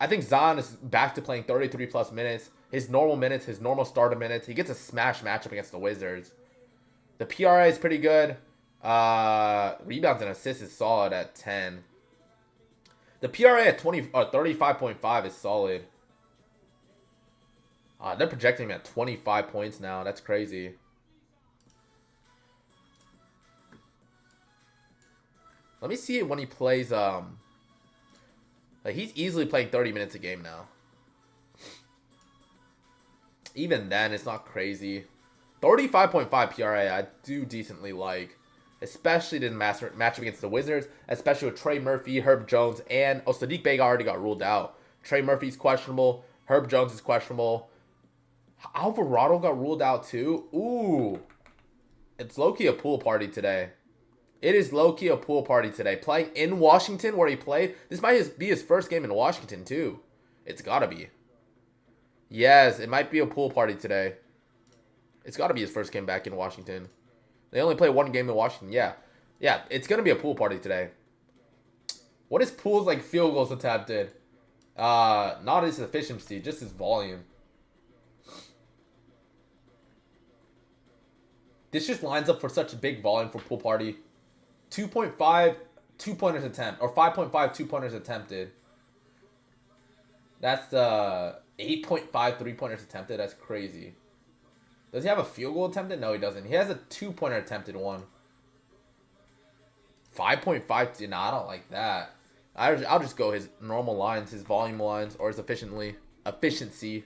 I think Zion is back to playing 33-plus minutes. His normal minutes, his normal starter minutes. He gets a smash matchup against the Wizards. The PRA is pretty good. Rebounds and assists is solid at 10. The PRA at 35.5 is solid. They're projecting him at 25 points now. That's crazy. Let me see it when he plays. Like, he's easily playing 30 minutes a game now. Even then, it's not crazy. 35.5 PRA, I do decently like. Especially in the matchup against the Wizards. Especially with Trey Murphy, Herb Jones, and Sadiq Bey already got ruled out. Trey Murphy's questionable. Herb Jones is questionable. Alvarado got ruled out too. Ooh. It's low-key a pool party today. It is low-key a pool party today. Playing in Washington where he played. This might be his first game in Washington too. It's gotta be. Yes, it might be a pool party today. It's gotta be his first game back in Washington. They only play one game in Washington. Yeah. Yeah, it's gonna be a pool party today. What is Pool's, like, field goals attempted? Not his efficiency, just his volume. This just lines up for such a big volume for pool party. 2.5 two-pointers attempt, or 5.5 two-pointers attempted. That's 8.5 three-pointers attempted. That's crazy. Does he have a field goal attempted? No, he doesn't. He has a two-pointer attempted one. 5.5. No, I don't like that. I'll just go his normal lines, his volume lines, or his efficiency.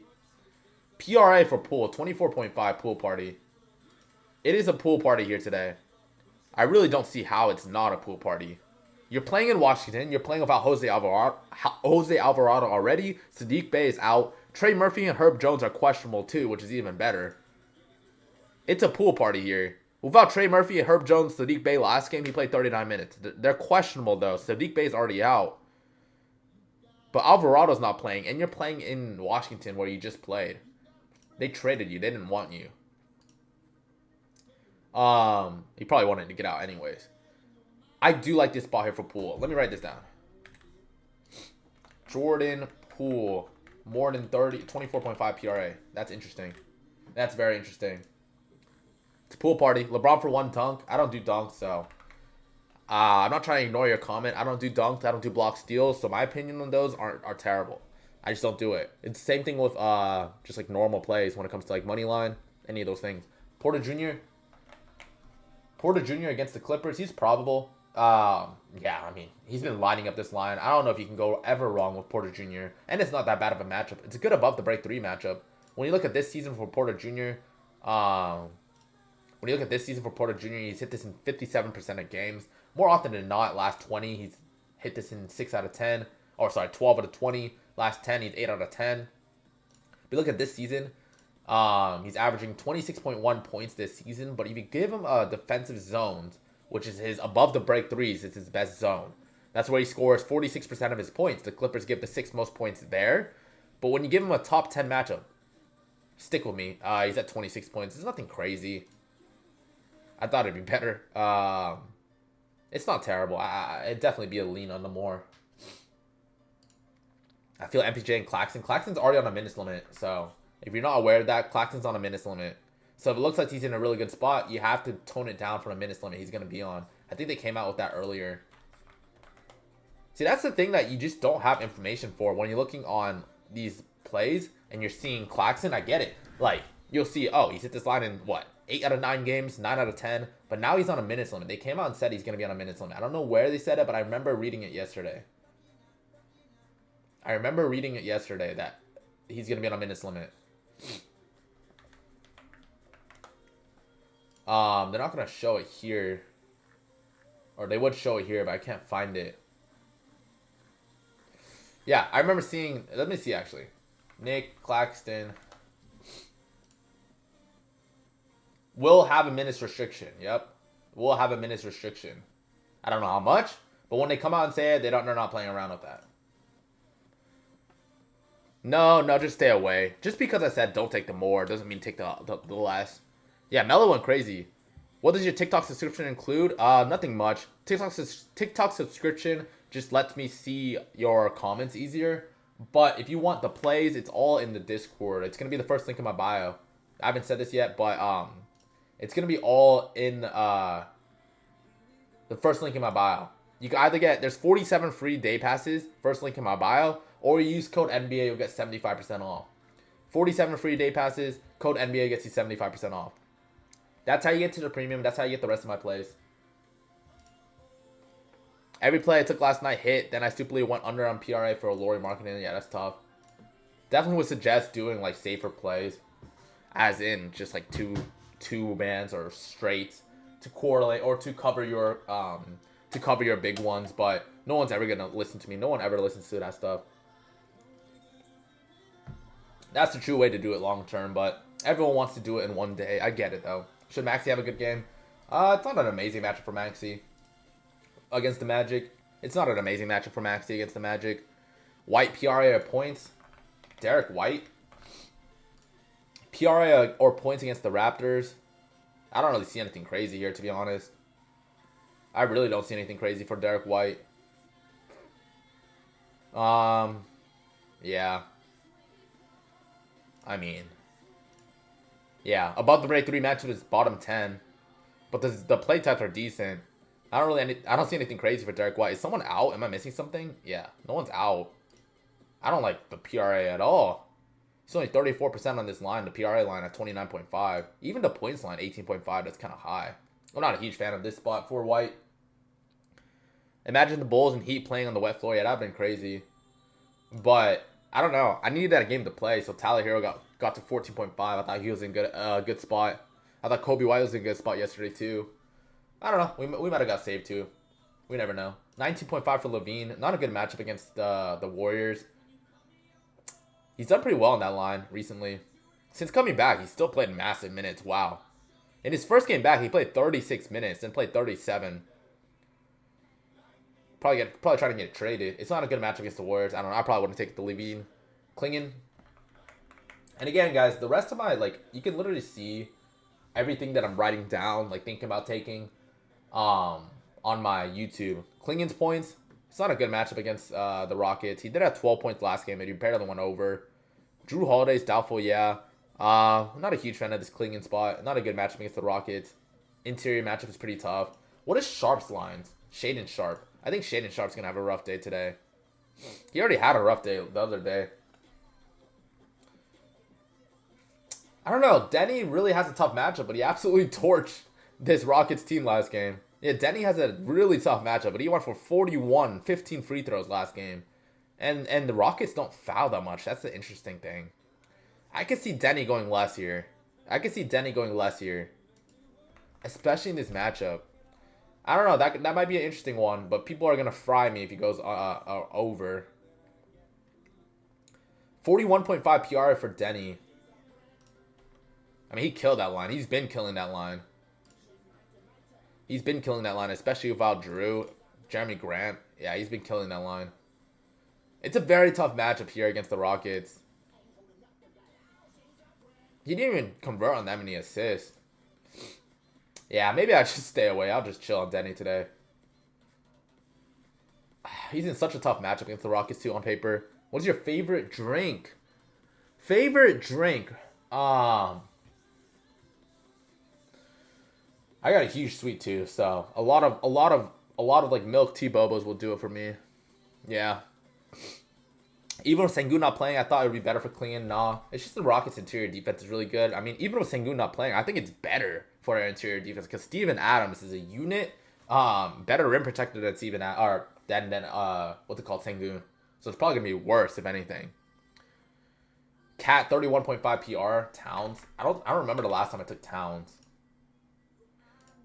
PRA for Pool, 24.5 pool party. It is a pool party here today. I really don't see how it's not a pool party. You're playing in Washington. You're playing without Jose Alvarado already. Sadiq Bey is out. Trey Murphy and Herb Jones are questionable too, which is even better. It's a pool party here. Without Trey Murphy and Herb Jones, Sadiq Bey last game, he played 39 minutes. They're questionable though. Sadiq Bey is already out. But Alvarado's not playing, and you're playing in Washington where you just played. They traded you. They didn't want you. He probably wanted to get out anyways. I do like this spot here for Poole. Let me write this down. Jordan Poole. More than 24.5 PRA. That's interesting. That's very interesting. It's a pool party. LeBron for one dunk. I don't do dunks, so. I'm not trying to ignore your comment. I don't do dunks. I don't do block steals. So my opinion on those are terrible. I just don't do it. It's the same thing with just like normal plays when it comes to like money line. Any of those things. Porter Jr. Against the Clippers. He's probable. Yeah, I mean, he's been lining up this line. I don't know if you can go ever wrong with Porter Jr. And it's not that bad of a matchup. It's a good above the break 3 matchup. When you look at this season for Porter Jr., he's hit this in 57% of games. More often than not, last 20, he's hit this in 6 out of 10. Or sorry, 12 out of 20. Last 10, he's 8 out of 10. But look at this season. He's averaging 26.1 points this season. But if you give him a defensive zones, which is his above the break threes, it's his best zone. That's where he scores 46% of his points. The Clippers give the 6th most points there. But when you give him a top 10 matchup, stick with me. He's at 26 points. It's nothing crazy. I thought it'd be better. It's not terrible. It'd definitely be a lean on the more. I feel MPJ and Claxton. Claxton's already on a minutes limit. So if you're not aware of that, Claxton's on a minutes limit. So if it looks like he's in a really good spot, you have to tone it down from a minutes limit he's going to be on. I think they came out with that earlier. See, that's the thing that you just don't have information for when you're looking on these plays and you're seeing Claxton. I get it. Like, you'll see, oh, he's hit this line in, what, 8 out of 9 games, 9 out of 10. But now he's on a minutes limit. They came out and said he's going to be on a minutes limit. I don't know where they said it, but I remember reading it yesterday. That he's going to be on a minutes limit. They're not going to show it here. Or they would show it here, but I can't find it. Yeah, I remember seeing... Let me see, actually. Nick Claxton will have a minutes restriction. Yep. Will have a minutes restriction. I don't know how much, but when they come out and say it, they're not playing around with that. No, just stay away. Just because I said don't take the more doesn't mean take the less. Yeah, Melo went crazy. What does your TikTok subscription include? Nothing much. TikTok subscription just lets me see your comments easier. But if you want the plays, it's all in the Discord. It's going to be the first link in my bio. I haven't said this yet, but it's going to be all in the first link in my bio. You can either get, there's 47 free day passes, first link in my bio, or you use code NBA, you'll get 75% off. 47 free day passes, code NBA gets you 75% off. That's how you get to the premium. That's how you get the rest of my plays. Every play I took last night hit. Then I stupidly went under on PRA for a Lori marketing. Yeah, that's tough. Definitely would suggest doing like safer plays, as in just like two bands or straights to correlate or to cover your big ones. But no one's ever gonna listen to me. No one ever listens to that stuff. That's the true way to do it long term. But everyone wants to do it in one day. I get it though. Should Maxey have a good game? It's not an amazing matchup for Maxey against the Magic. It's not an amazing matchup for Maxey against the Magic. White PRA points. Derek White. PRA or points against the Raptors. I don't really see anything crazy here, to be honest. I really don't see anything crazy for Derek White. Yeah. I mean, yeah, above the break 3 matchup is bottom 10, but the play types are decent. I don't see anything crazy for Derek White. Is someone out? Am I missing something? Yeah, no one's out. I don't like the PRA at all. He's only 34% on this line, the PRA line at 29.5. Even the points line, 18.5, that's kind of high. I'm not a huge fan of this spot for White. Imagine the Bulls and Heat playing on the wet floor. Yeah, that would have been crazy. But I don't know. I needed that game to play, so Tyler Hero got to 14.5. I thought he was in good spot. I thought Kobe White was in a good spot yesterday too. I don't know. We might have got saved too. We never know. 19.5 for Levine. Not a good matchup against the Warriors. He's done pretty well in that line recently. Since coming back, he's still played massive minutes. Wow. In his first game back, he played 36 minutes, then played 37. Probably trying to get it traded. It's not a good matchup against the Warriors. I don't know. I probably wouldn't take the Levine. Klingen. And again, guys, the rest of my, you can literally see everything that I'm writing down, thinking about taking on my YouTube. Klingen's points. It's not a good matchup against the Rockets. He did have 12 points last game, and he barely went over. Drew Holiday's doubtful, yeah. I'm not a huge fan of this Klingen spot. Not a good matchup against the Rockets. Interior matchup is pretty tough. What is Sharp's lines? Shaedon Sharp. I think Shaedon Sharp's going to have a rough day today. He already had a rough day the other day. I don't know. Denny really has a tough matchup, but he absolutely torched this Rockets team last game. Yeah, Denny has a really tough matchup, but he went for 41, 15 free throws last game. And the Rockets don't foul that much. That's the interesting thing. I could see Denny going less here. Especially in this matchup. I don't know. That might be an interesting one, but people are going to fry me if he goes over. 41.5 PR for Denny. I mean, he killed that line. He's been killing that line. He's been killing that line, especially without Drew, Jeremy Grant. Yeah, he's been killing that line. It's a very tough matchup here against the Rockets. He didn't even convert on that many assists. Yeah, maybe I should stay away. I'll just chill on Denny today. He's in such a tough matchup against the Rockets too on paper. What's your favorite drink? Favorite drink? I got a huge sweet tooth, so a lot of like milk tea bobos will do it for me. Yeah. Even with Sengun not playing, I thought it would be better for Clean. Nah, it's just the Rockets' interior defense is really good. I mean, even with Sengun not playing, I think it's better for our interior defense because Steven Adams is a unit, better rim protector than what's it called, Sengun. So it's probably gonna be worse if anything. Cat 31.5 PR. Towns. I don't remember the last time I took Towns.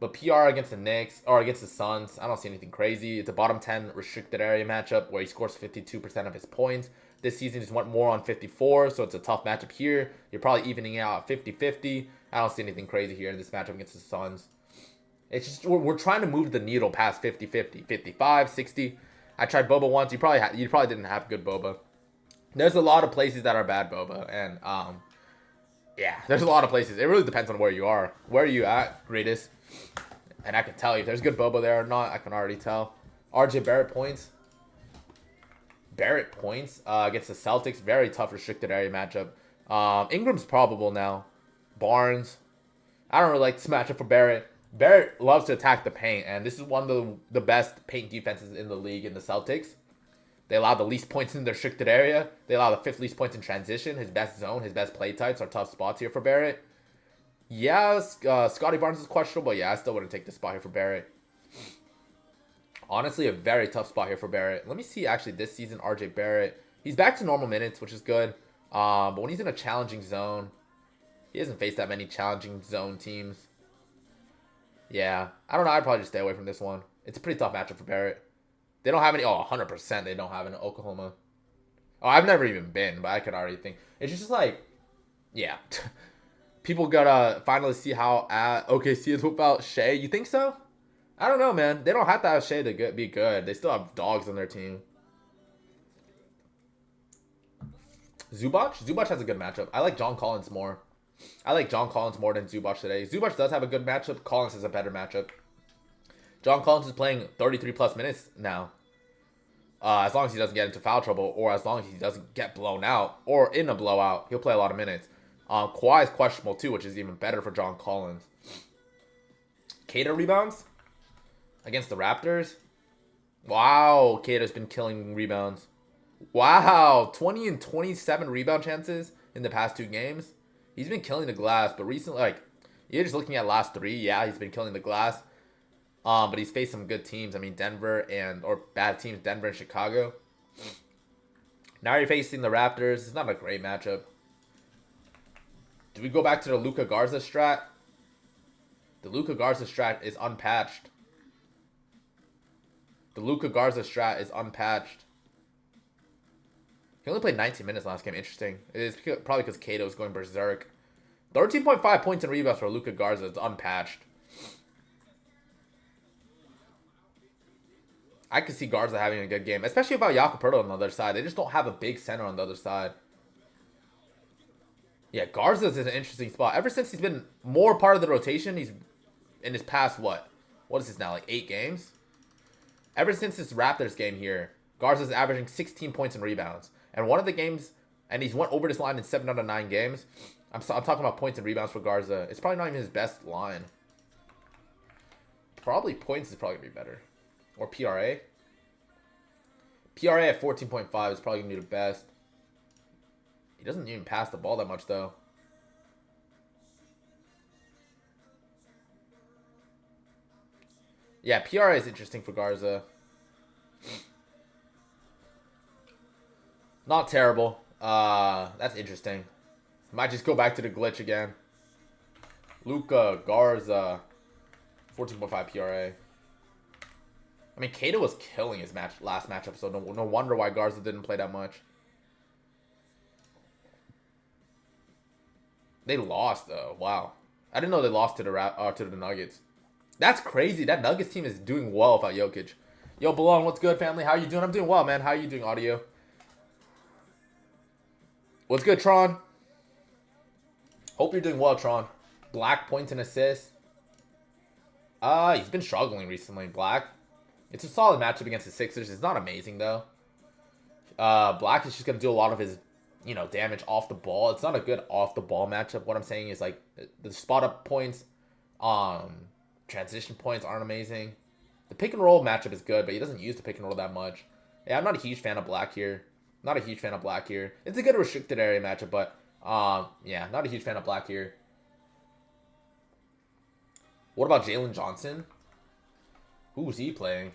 But PR against the Knicks or against the Suns, I don't see anything crazy. It's a bottom 10 restricted area matchup where he scores 52% of his points. This season he's went more on 54, so it's a tough matchup here. You're probably evening out 50-50. I don't see anything crazy here in this matchup against the Suns. It's just we're trying to move the needle past 50-50, 55, 60. I tried Boba once. You probably didn't have good Boba. There's a lot of places that are bad Boba, and yeah, there's a lot of places. It really depends on where you are. Where are you at, greatest? And I can tell you if there's good Boba there or not. I can already tell. RJ Barrett points. Barrett points against the Celtics. Very tough restricted area matchup. Ingram's probable now. Barnes. I don't really like this matchup for Barrett. Barrett loves to attack the paint, and this is one of the best paint defenses in the league in the Celtics. They allow the least points in the restricted area. They allow the fifth least points in transition. His best zone, his best play types are tough spots here for Barrett. Yeah, Scotty Barnes is questionable, but yeah, I still wouldn't take this spot here for Barrett. Honestly, a very tough spot here for Barrett. Let me see, actually, this season, RJ Barrett. He's back to normal minutes, which is good. But when he's in a challenging zone, he hasn't faced that many challenging zone teams. Yeah, I don't know. I'd probably just stay away from this one. It's a pretty tough matchup for Barrett. They don't have any. Oh, 100% they don't have in Oklahoma. Oh, I've never even been, but I can already think. It's just like, yeah. People gotta finally see how OKC is without Shea. You think so? I don't know, man. They don't have to have Shea to be good. They still have dogs on their team. Zubac? Zubac has a good matchup. I like John Collins more. I like John Collins more than Zubac today. Zubac does have a good matchup. Collins has a better matchup. John Collins is playing 33-plus minutes now. As long as he doesn't get into foul trouble, or as long as he doesn't get blown out, or in a blowout, he'll play a lot of minutes. Kawhi is questionable too, which is even better for John Collins. Cater rebounds against the Raptors. Wow, Cater's been killing rebounds. Wow, 20 and 27 rebound chances in the past 2 games. He's been killing the glass, but recently, like, you're just looking at last 3. Yeah, he's been killing the glass. But he's faced some good teams. I mean, or bad teams, Denver and Chicago. Now you're facing the Raptors. It's not a great matchup. Do we go back to the Luka Garza strat? The Luka Garza strat is unpatched. The Luka Garza strat is unpatched. He only played 19 minutes last game. Interesting. It is probably because Cato is going berserk. 13.5 points and rebounds for Luka Garza. It's unpatched. I could see Garza having a good game, especially without Jakob Poeltl on the other side. They just don't have a big center on the other side. Yeah, Garza's in an interesting spot. Ever since he's been more part of the rotation, he's in his past, what is this now, like 8 games? Ever since this Raptors game here, Garza's averaging 16 points and rebounds. And one of the games, and he's went over this line in 7 out of 9 games. I'm talking about points and rebounds for Garza. It's probably not even his best line. Probably points is probably going to be better. Or PRA. PRA at 14.5 is probably going to be the best. He doesn't even pass the ball that much, though. Yeah, PRA is interesting for Garza. Not terrible. That's interesting. Might just go back to the glitch again. Luka Garza. 14.5 PRA. I mean, Cato was killing his last matchup, so no wonder why Garza didn't play that much. They lost though. Wow. I didn't know they lost to the Nuggets. That's crazy. That Nuggets team is doing well without Jokic. Yo, Balone, what's good, family? How you doing? I'm doing well, man. How you doing, audio? What's good, Tron? Hope you're doing well, Tron. Black points and assists. He's been struggling recently, Black. It's a solid matchup against the Sixers. It's not amazing, though. Black is just going to do a lot of his, damage off the ball. It's not a good off-the-ball matchup. What I'm saying is, like, the spot-up points, transition points aren't amazing. The pick-and-roll matchup is good, but he doesn't use the pick-and-roll that much. Yeah, I'm not a huge fan of Black here. Not a huge fan of Black here. It's a good restricted area matchup, but, yeah, not a huge fan of Black here. What about Jalen Johnson? Who's he playing?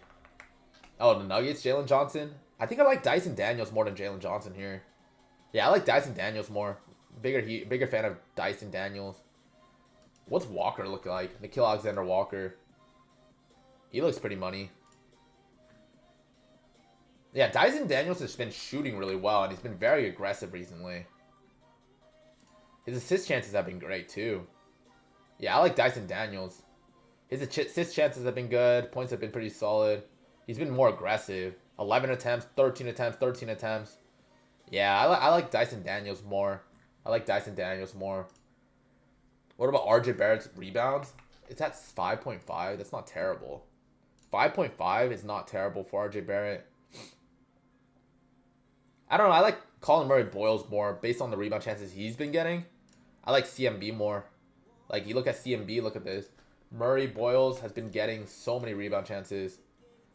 Oh, the Nuggets, Jalen Johnson. I think I like Dyson Daniels more than Jalen Johnson here. Yeah, I like Dyson Daniels more. Bigger fan of Dyson Daniels. What's Walker look like? Nickeil Alexander-Walker. He looks pretty money. Yeah, Dyson Daniels has been shooting really well, and he's been very aggressive recently. His assist chances have been great, too. Yeah, I like Dyson Daniels. His assist chances have been good. Points have been pretty solid. He's been more aggressive. 11 attempts, 13 attempts, 13 attempts. Yeah, I like Dyson Daniels more. I like Dyson Daniels more. What about RJ Barrett's rebounds? It's at 5.5. That's not terrible. 5.5 is not terrible for RJ Barrett. I don't know. I like Colin Murray-Boyles more based on the rebound chances he's been getting. I like CMB more. Like, you look at CMB, look at this. Murray-Boyles has been getting so many rebound chances.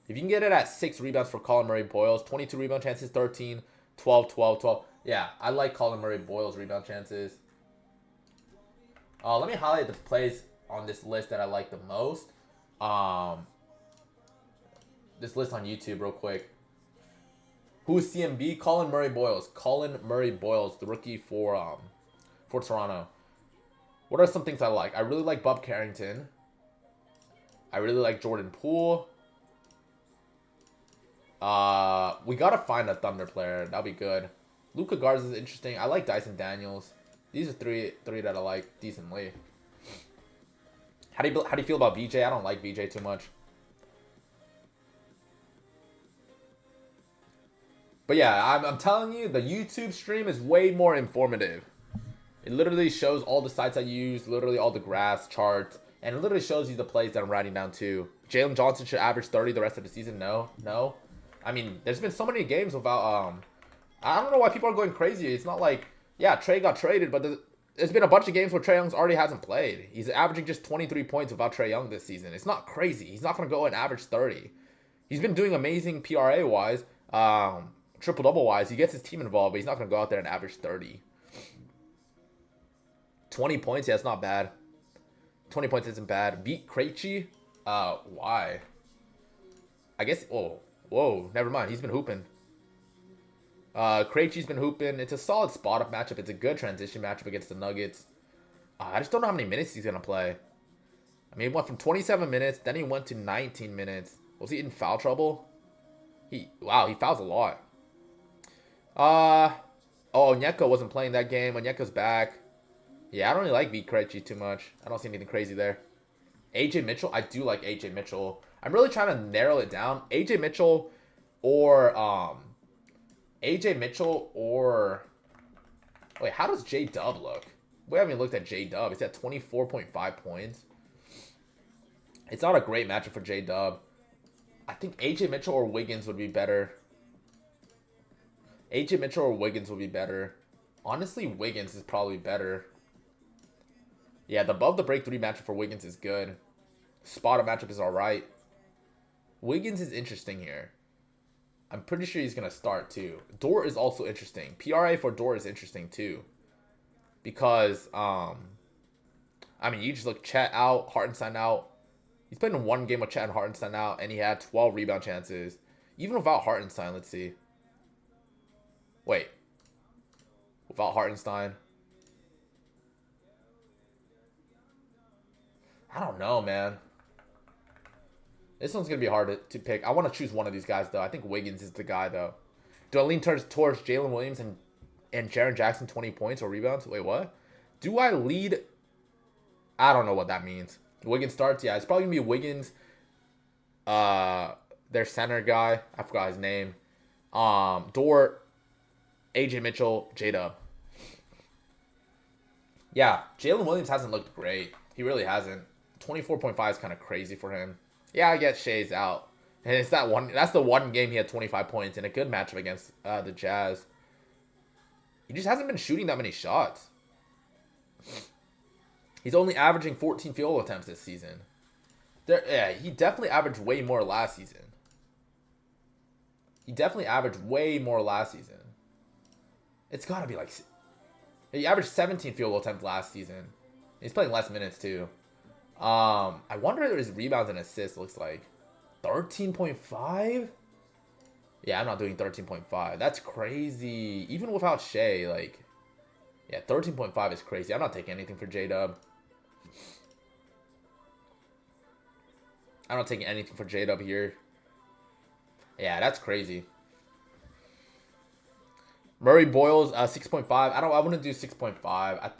If you can get it at 6 rebounds for Colin Murray-Boyles, 22 rebound chances, 13, 12, 12, 12. Yeah, I like Colin Murray-Boyles' rebound chances. Let me highlight the plays on this list that I like the most. This list on YouTube real quick. Who's CMB? Colin Murray-Boyles. Colin Murray-Boyles, the rookie for Toronto. What are some things I like? I really like Bob Carrington. I really like Jordan Poole. We gotta find a Thunder player. That'll be good. Luka Garza is interesting. I like Dyson Daniels. These are three that I like decently. How do you feel about VJ? I don't like VJ too much. But yeah, I'm telling you, the YouTube stream is way more informative. It literally shows all the sites I use, literally all the graphs, charts, and it literally shows you the plays that I'm writing down too. Jalen Johnson should average 30 the rest of the season. No. I mean, there's been so many games without, I don't know why people are going crazy. It's not like, yeah, Trae got traded, but there's been a bunch of games where Trae Young already hasn't played. He's averaging just 23 points without Trae Young this season. It's not crazy. He's not going to go and average 30. He's been doing amazing PRA-wise, triple-double-wise. He gets his team involved, but he's not going to go out there and average 30. 20 points, yeah, it's not bad. 20 points isn't bad. Beat Krejci? Why? I guess, whoa, never mind. He's been hooping. Krejci's been hooping. It's a solid spot-up matchup. It's a good transition matchup against the Nuggets. I just don't know how many minutes he's going to play. I mean, he went from 27 minutes, then he went to 19 minutes. Was he in foul trouble? Wow, he fouls a lot. Onyeka wasn't playing that game. Onyeka's back. Yeah, I don't really like Beat Krejci too much. I don't see anything crazy there. AJ Mitchell? I do like AJ Mitchell. I'm really trying to narrow it down. AJ Mitchell or... Wait, how does J-Dub look? We haven't even looked at J-Dub. It's at 24.5 points. It's not a great matchup for J-Dub. I think AJ Mitchell or Wiggins would be better. AJ Mitchell or Wiggins would be better. Honestly, Wiggins is probably better. Yeah, the above the break 3 matchup for Wiggins is good. Spot-up matchup is alright. Wiggins is interesting here. I'm pretty sure he's going to start too. Dort is also interesting. PRA for Dort is interesting too. Because, I mean, you just look Chet out, Hartenstein out. He's played in one game with Chet and Hartenstein out, and he had 12 rebound chances. Even without Hartenstein, let's see. Wait. Without Hartenstein. I don't know, man. This one's going to be hard to pick. I want to choose one of these guys, though. I think Wiggins is the guy, though. Do I lean towards Jalen Williams and Jaren Jackson 20 points or rebounds? Wait, what? Do I lead? I don't know what that means. Wiggins starts? Yeah, it's probably going to be Wiggins. Their center guy. I forgot his name. Dort, AJ Mitchell, J-Dub. Yeah, Jalen Williams hasn't looked great. He really hasn't. 24.5 is kind of crazy for him. Yeah, I guess Shea's out. And it's that one. That's the one game he had 25 points in a good matchup against the Jazz. He just hasn't been shooting that many shots. He's only averaging 14 field goal attempts this season. Yeah, he definitely averaged way more last season. He definitely averaged way more last season. It's got to be like... He averaged 17 field goal attempts last season. He's playing less minutes too. I wonder what his rebounds and assists looks like. 13.5? Yeah, I'm not doing 13.5. That's crazy. Even without Shea, like... Yeah, 13.5 is crazy. I'm not taking anything for J-Dub. I'm not taking anything for J-Dub here. Yeah, that's crazy. Murray Boyles, 6.5. I wouldn't do 6.5.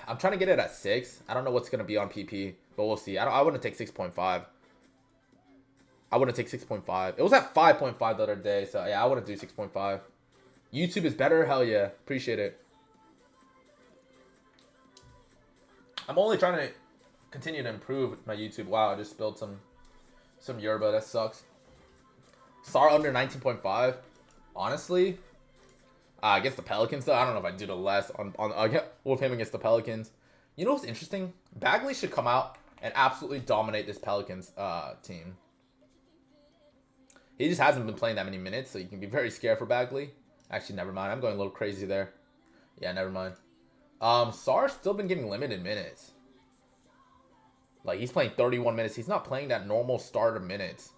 I'm trying to get it at 6. I don't know what's gonna be on PP, but we'll see. I wouldn't take 6.5. I wouldn't take 6.5. It was at 5.5 the other day, so yeah, I wouldn't do 6.5. YouTube is better? Hell yeah. Appreciate it. I'm only trying to continue to improve my YouTube. Wow, I just spilled some yerba. That sucks. Sar under 19.5. Honestly, against the Pelicans, though, I don't know if I'd do the less on with him against the Pelicans. You know what's interesting? Bagley should come out and absolutely dominate this Pelicans team. He just hasn't been playing that many minutes, so you can be very scared for Bagley. Actually, never mind. I'm going a little crazy there. Yeah, never mind. Sar's still been getting limited minutes. Like, he's playing 31 minutes. He's not playing that normal starter minutes.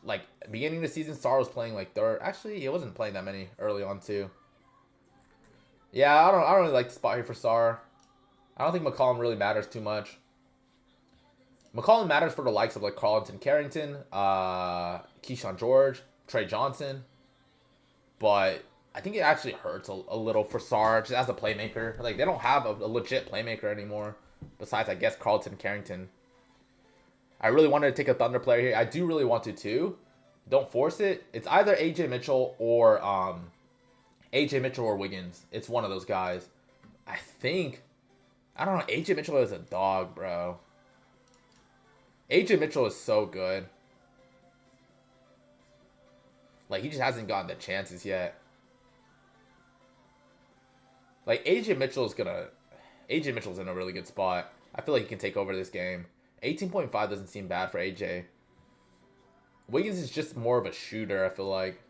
Like, beginning of the season, Sar was playing like third. Actually, he wasn't playing that many early on, too. Yeah, I don't really like the spot here for Sar. I don't think McCollum really matters too much. McCollum matters for the likes of like Carlton Carrington, Keyshawn George, Trey Johnson. But I think it actually hurts a little for Sar just as a playmaker. Like, they don't have a legit playmaker anymore. Besides, I guess, Carlton Carrington. I really wanted to take a Thunder player here. I do really want to, too. Don't force it. It's either AJ Mitchell or Wiggins. It's one of those guys. I think... I don't know. AJ Mitchell is a dog, bro. AJ Mitchell is so good. Like, he just hasn't gotten the chances yet. Like, AJ Mitchell's in a really good spot. I feel like he can take over this game. 18.5 doesn't seem bad for AJ. Wiggins is just more of a shooter, I feel like.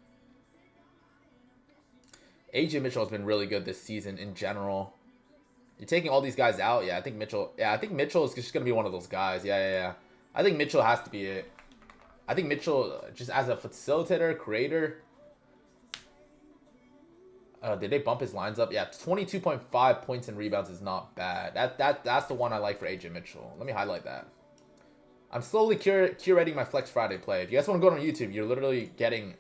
AJ Mitchell has been really good this season in general. You're taking all these guys out? Yeah, I think Mitchell is just going to be one of those guys. Yeah. I think Mitchell has to be it. I think Mitchell, just as a facilitator, creator. Did they bump his lines up? Yeah, 22.5 points and rebounds is not bad. That's the one I like for AJ Mitchell. Let me highlight that. I'm slowly curating my Flex Friday play. If you guys want to go on YouTube, you're literally getting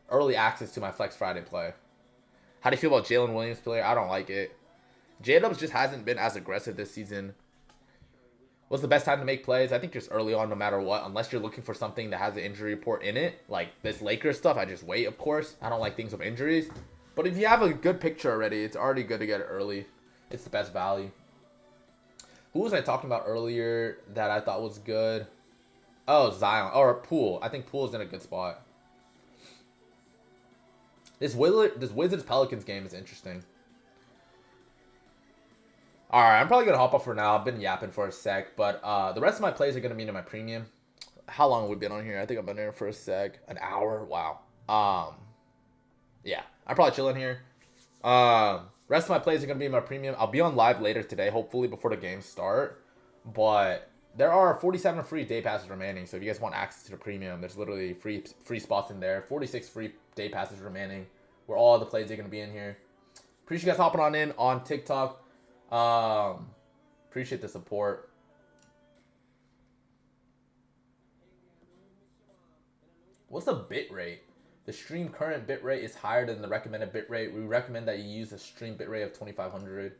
early access to my Flex Friday play. How do you feel about Jalen Williams player? I don't like it. J-Dubs just hasn't been as aggressive this season. What's the best time to make plays? I think just early on, no matter what. Unless you're looking for something that has an injury report in it. Like this Lakers stuff, I just wait, of course. I don't like things with injuries. But if you have a good picture already, it's already good to get it early. It's the best value. Who was I talking about earlier that I thought was good? Oh, Zion. Or Poole. I think Poole's in a good spot. This Wizards-Pelicans game is interesting. Alright, I'm probably going to hop off for now. I've been yapping for a sec. But the rest of my plays are going to be in my premium. How long have we been on here? I think I've been here for a sec. An hour? Wow. Yeah. I'm probably chilling here. Rest of my plays are going to be in my premium. I'll be on live later today, hopefully, before the games start. But there are 47 free day passes remaining. So if you guys want access to the premium, there's literally free spots in there. 46 free day passes remaining, where all the plays are going to be in here. Appreciate you guys hopping on in on TikTok. Appreciate the support. What's the bit rate? The stream current bitrate is higher than the recommended bitrate. We recommend that you use a stream bitrate of 2500.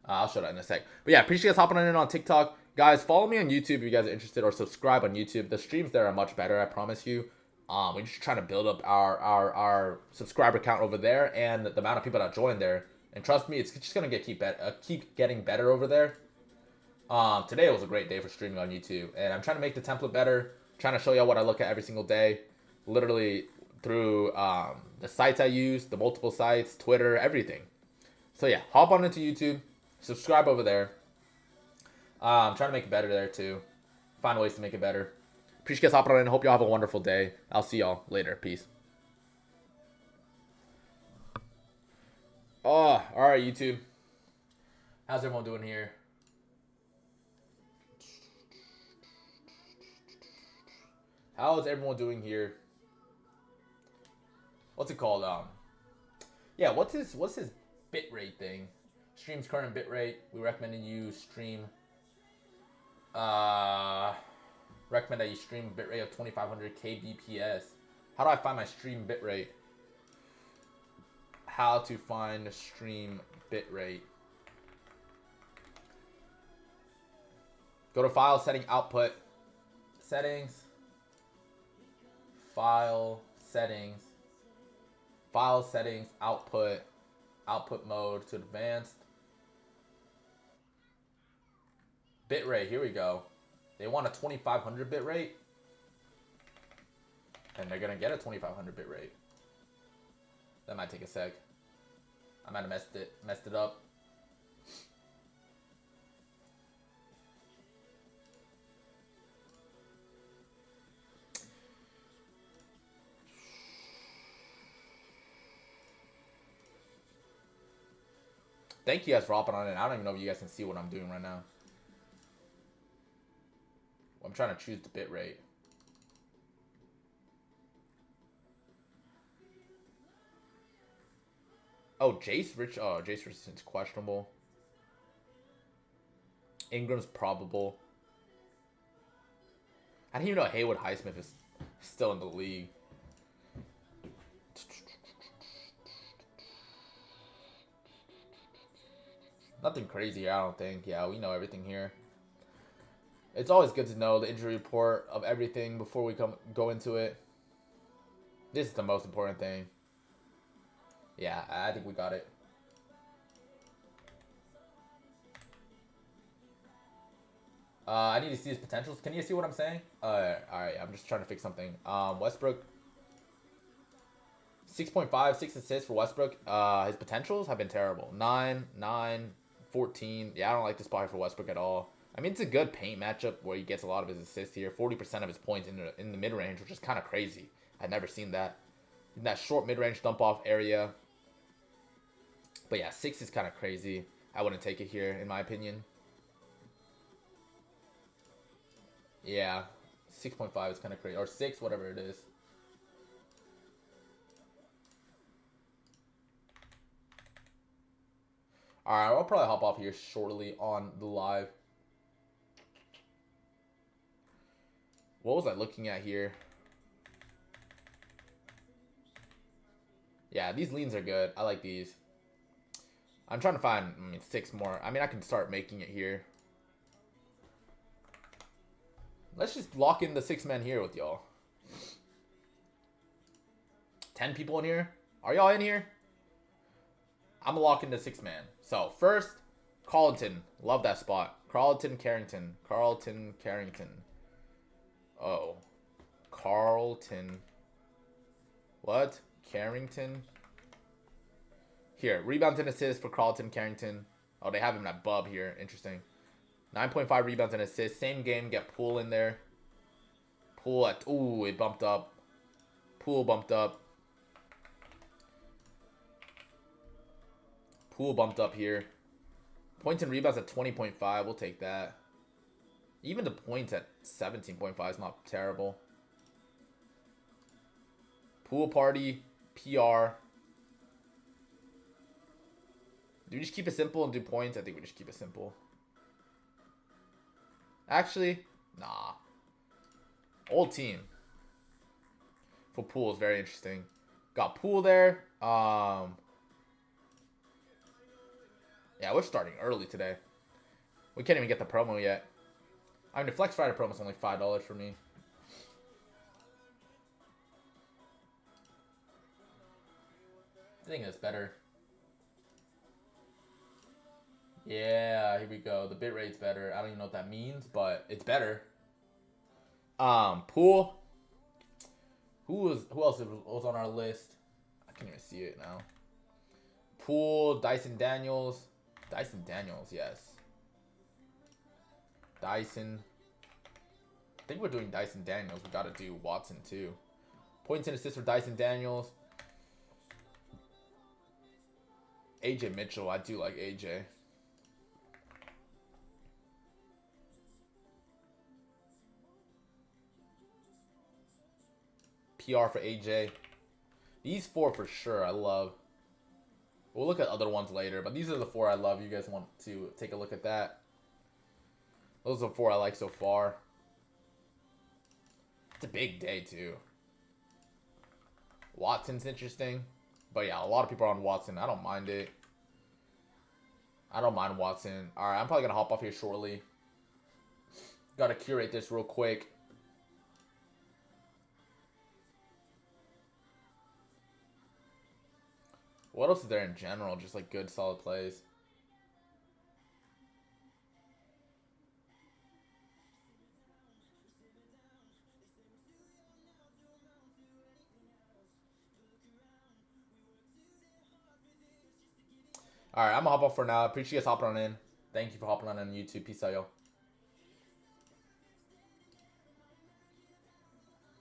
I'll show that in a sec. But yeah, appreciate you guys hopping in on TikTok. Guys, follow me on YouTube if you guys are interested, or subscribe on YouTube. The streams there are much better, I promise you. We're just trying to build up our subscriber count over there and the amount of people that join there. And trust me, it's just gonna keep getting better over there. Today was a great day for streaming on YouTube, and I'm trying to make the template better. Trying to show y'all what I look at every single day, literally through the sites I use, the multiple sites, Twitter, everything. So yeah, hop on into YouTube, subscribe over there. I'm trying to make it better there too. Find ways to make it better. Appreciate you guys hopping on in. Hope y'all have a wonderful day. I'll see y'all later. Peace. Oh, alright, YouTube. How's everyone doing here? How is everyone doing here? What's it called? Yeah, what's his bitrate thing? Stream's current bitrate. We recommended you stream. Recommend that you stream bitrate of 2500 kbps. How do I find my stream bitrate? How to find the stream bitrate? Go to File, Setting, Output, Settings, File, Settings, File, Settings, Output, Output Mode to Advanced. Bitrate, here we go. They want a 2500 bitrate, and they're gonna get a 2500 bitrate. That might take a sec. I might have messed it up. Thank you guys for hopping on in. I don't even know if you guys can see what I'm doing right now. I'm trying to choose the bitrate. Oh, Jace Richardson's questionable. Ingram's probable. I didn't even know Haywood Highsmith is still in the league. Nothing crazy, I don't think. Yeah, we know everything here. It's always good to know the injury report of everything before we go into it. This is the most important thing. Yeah, I think we got it. I need to see his potentials. Can you see what I'm saying? Alright, I'm just trying to fix something. Westbrook. 6.5, 6 assists for Westbrook. His potentials have been terrible. 9, 14. Yeah, I don't like this spot for Westbrook at all. I mean, it's a good paint matchup where he gets a lot of his assists here. 40% of his points in the mid-range, which is kind of crazy. I've never seen that. In that short mid-range dump-off area. But yeah, 6 is kind of crazy. I wouldn't take it here, in my opinion. Yeah, 6.5 is kind of crazy. Or 6, whatever it is. Alright, I'll probably hop off here shortly on the live. What was I looking at here? Yeah, these leans are good. I like these. I'm trying to find 6 more. I mean, I can start making it here. Let's just lock in the 6 men here with y'all. 10 people in here? Are y'all in here? I'm gonna lock in the 6 man. So, first, Carlton. Love that spot. Carlton Carrington. Oh. Carlton. What? Carrington? Here, rebounds and assists for Carlton Carrington. Oh, they have him at Bub here. Interesting. 9.5 rebounds and assists. Same game. Get Poole in there. Poole at... Ooh, it bumped up. Poole bumped up. Poole bumped up here. Points and rebounds at 20.5. We'll take that. Even the points at 17.5 is not terrible. Pool party. PR. Do we just keep it simple and do points? I think we just keep it simple. Actually, nah. Old team. For Poole is very interesting. Got Poole there. Yeah, we're starting early today. We can't even get the promo yet. I mean, the Flex Friday promo is only $5 for me. I think it's better. Yeah, here we go. The bit rate's better. I don't even know what that means, but it's better. Pool. Who else was on our list? I can't even see it now. Pool, Dyson Daniels. Dyson Daniels, yes. Dyson. I think we're doing Dyson Daniels. We gotta do Watson too. Points and assists for Dyson Daniels. AJ Mitchell. I do like AJ. PR for AJ. These 4 for sure I love. We'll look at other ones later, but these are the 4 I love. You guys want to take a look at that. Those are the 4 I like so far. It's a big day too. Watson's interesting. But yeah, a lot of people are on Watson. I don't mind it. I don't mind Watson. Alright, I'm probably going to hop off here shortly. Got to curate this real quick. What else is there in general? Just like good, solid plays. Alright, I'm going to hop off for now. Appreciate you guys hopping on in. Thank you for hopping on YouTube. Peace out, yo.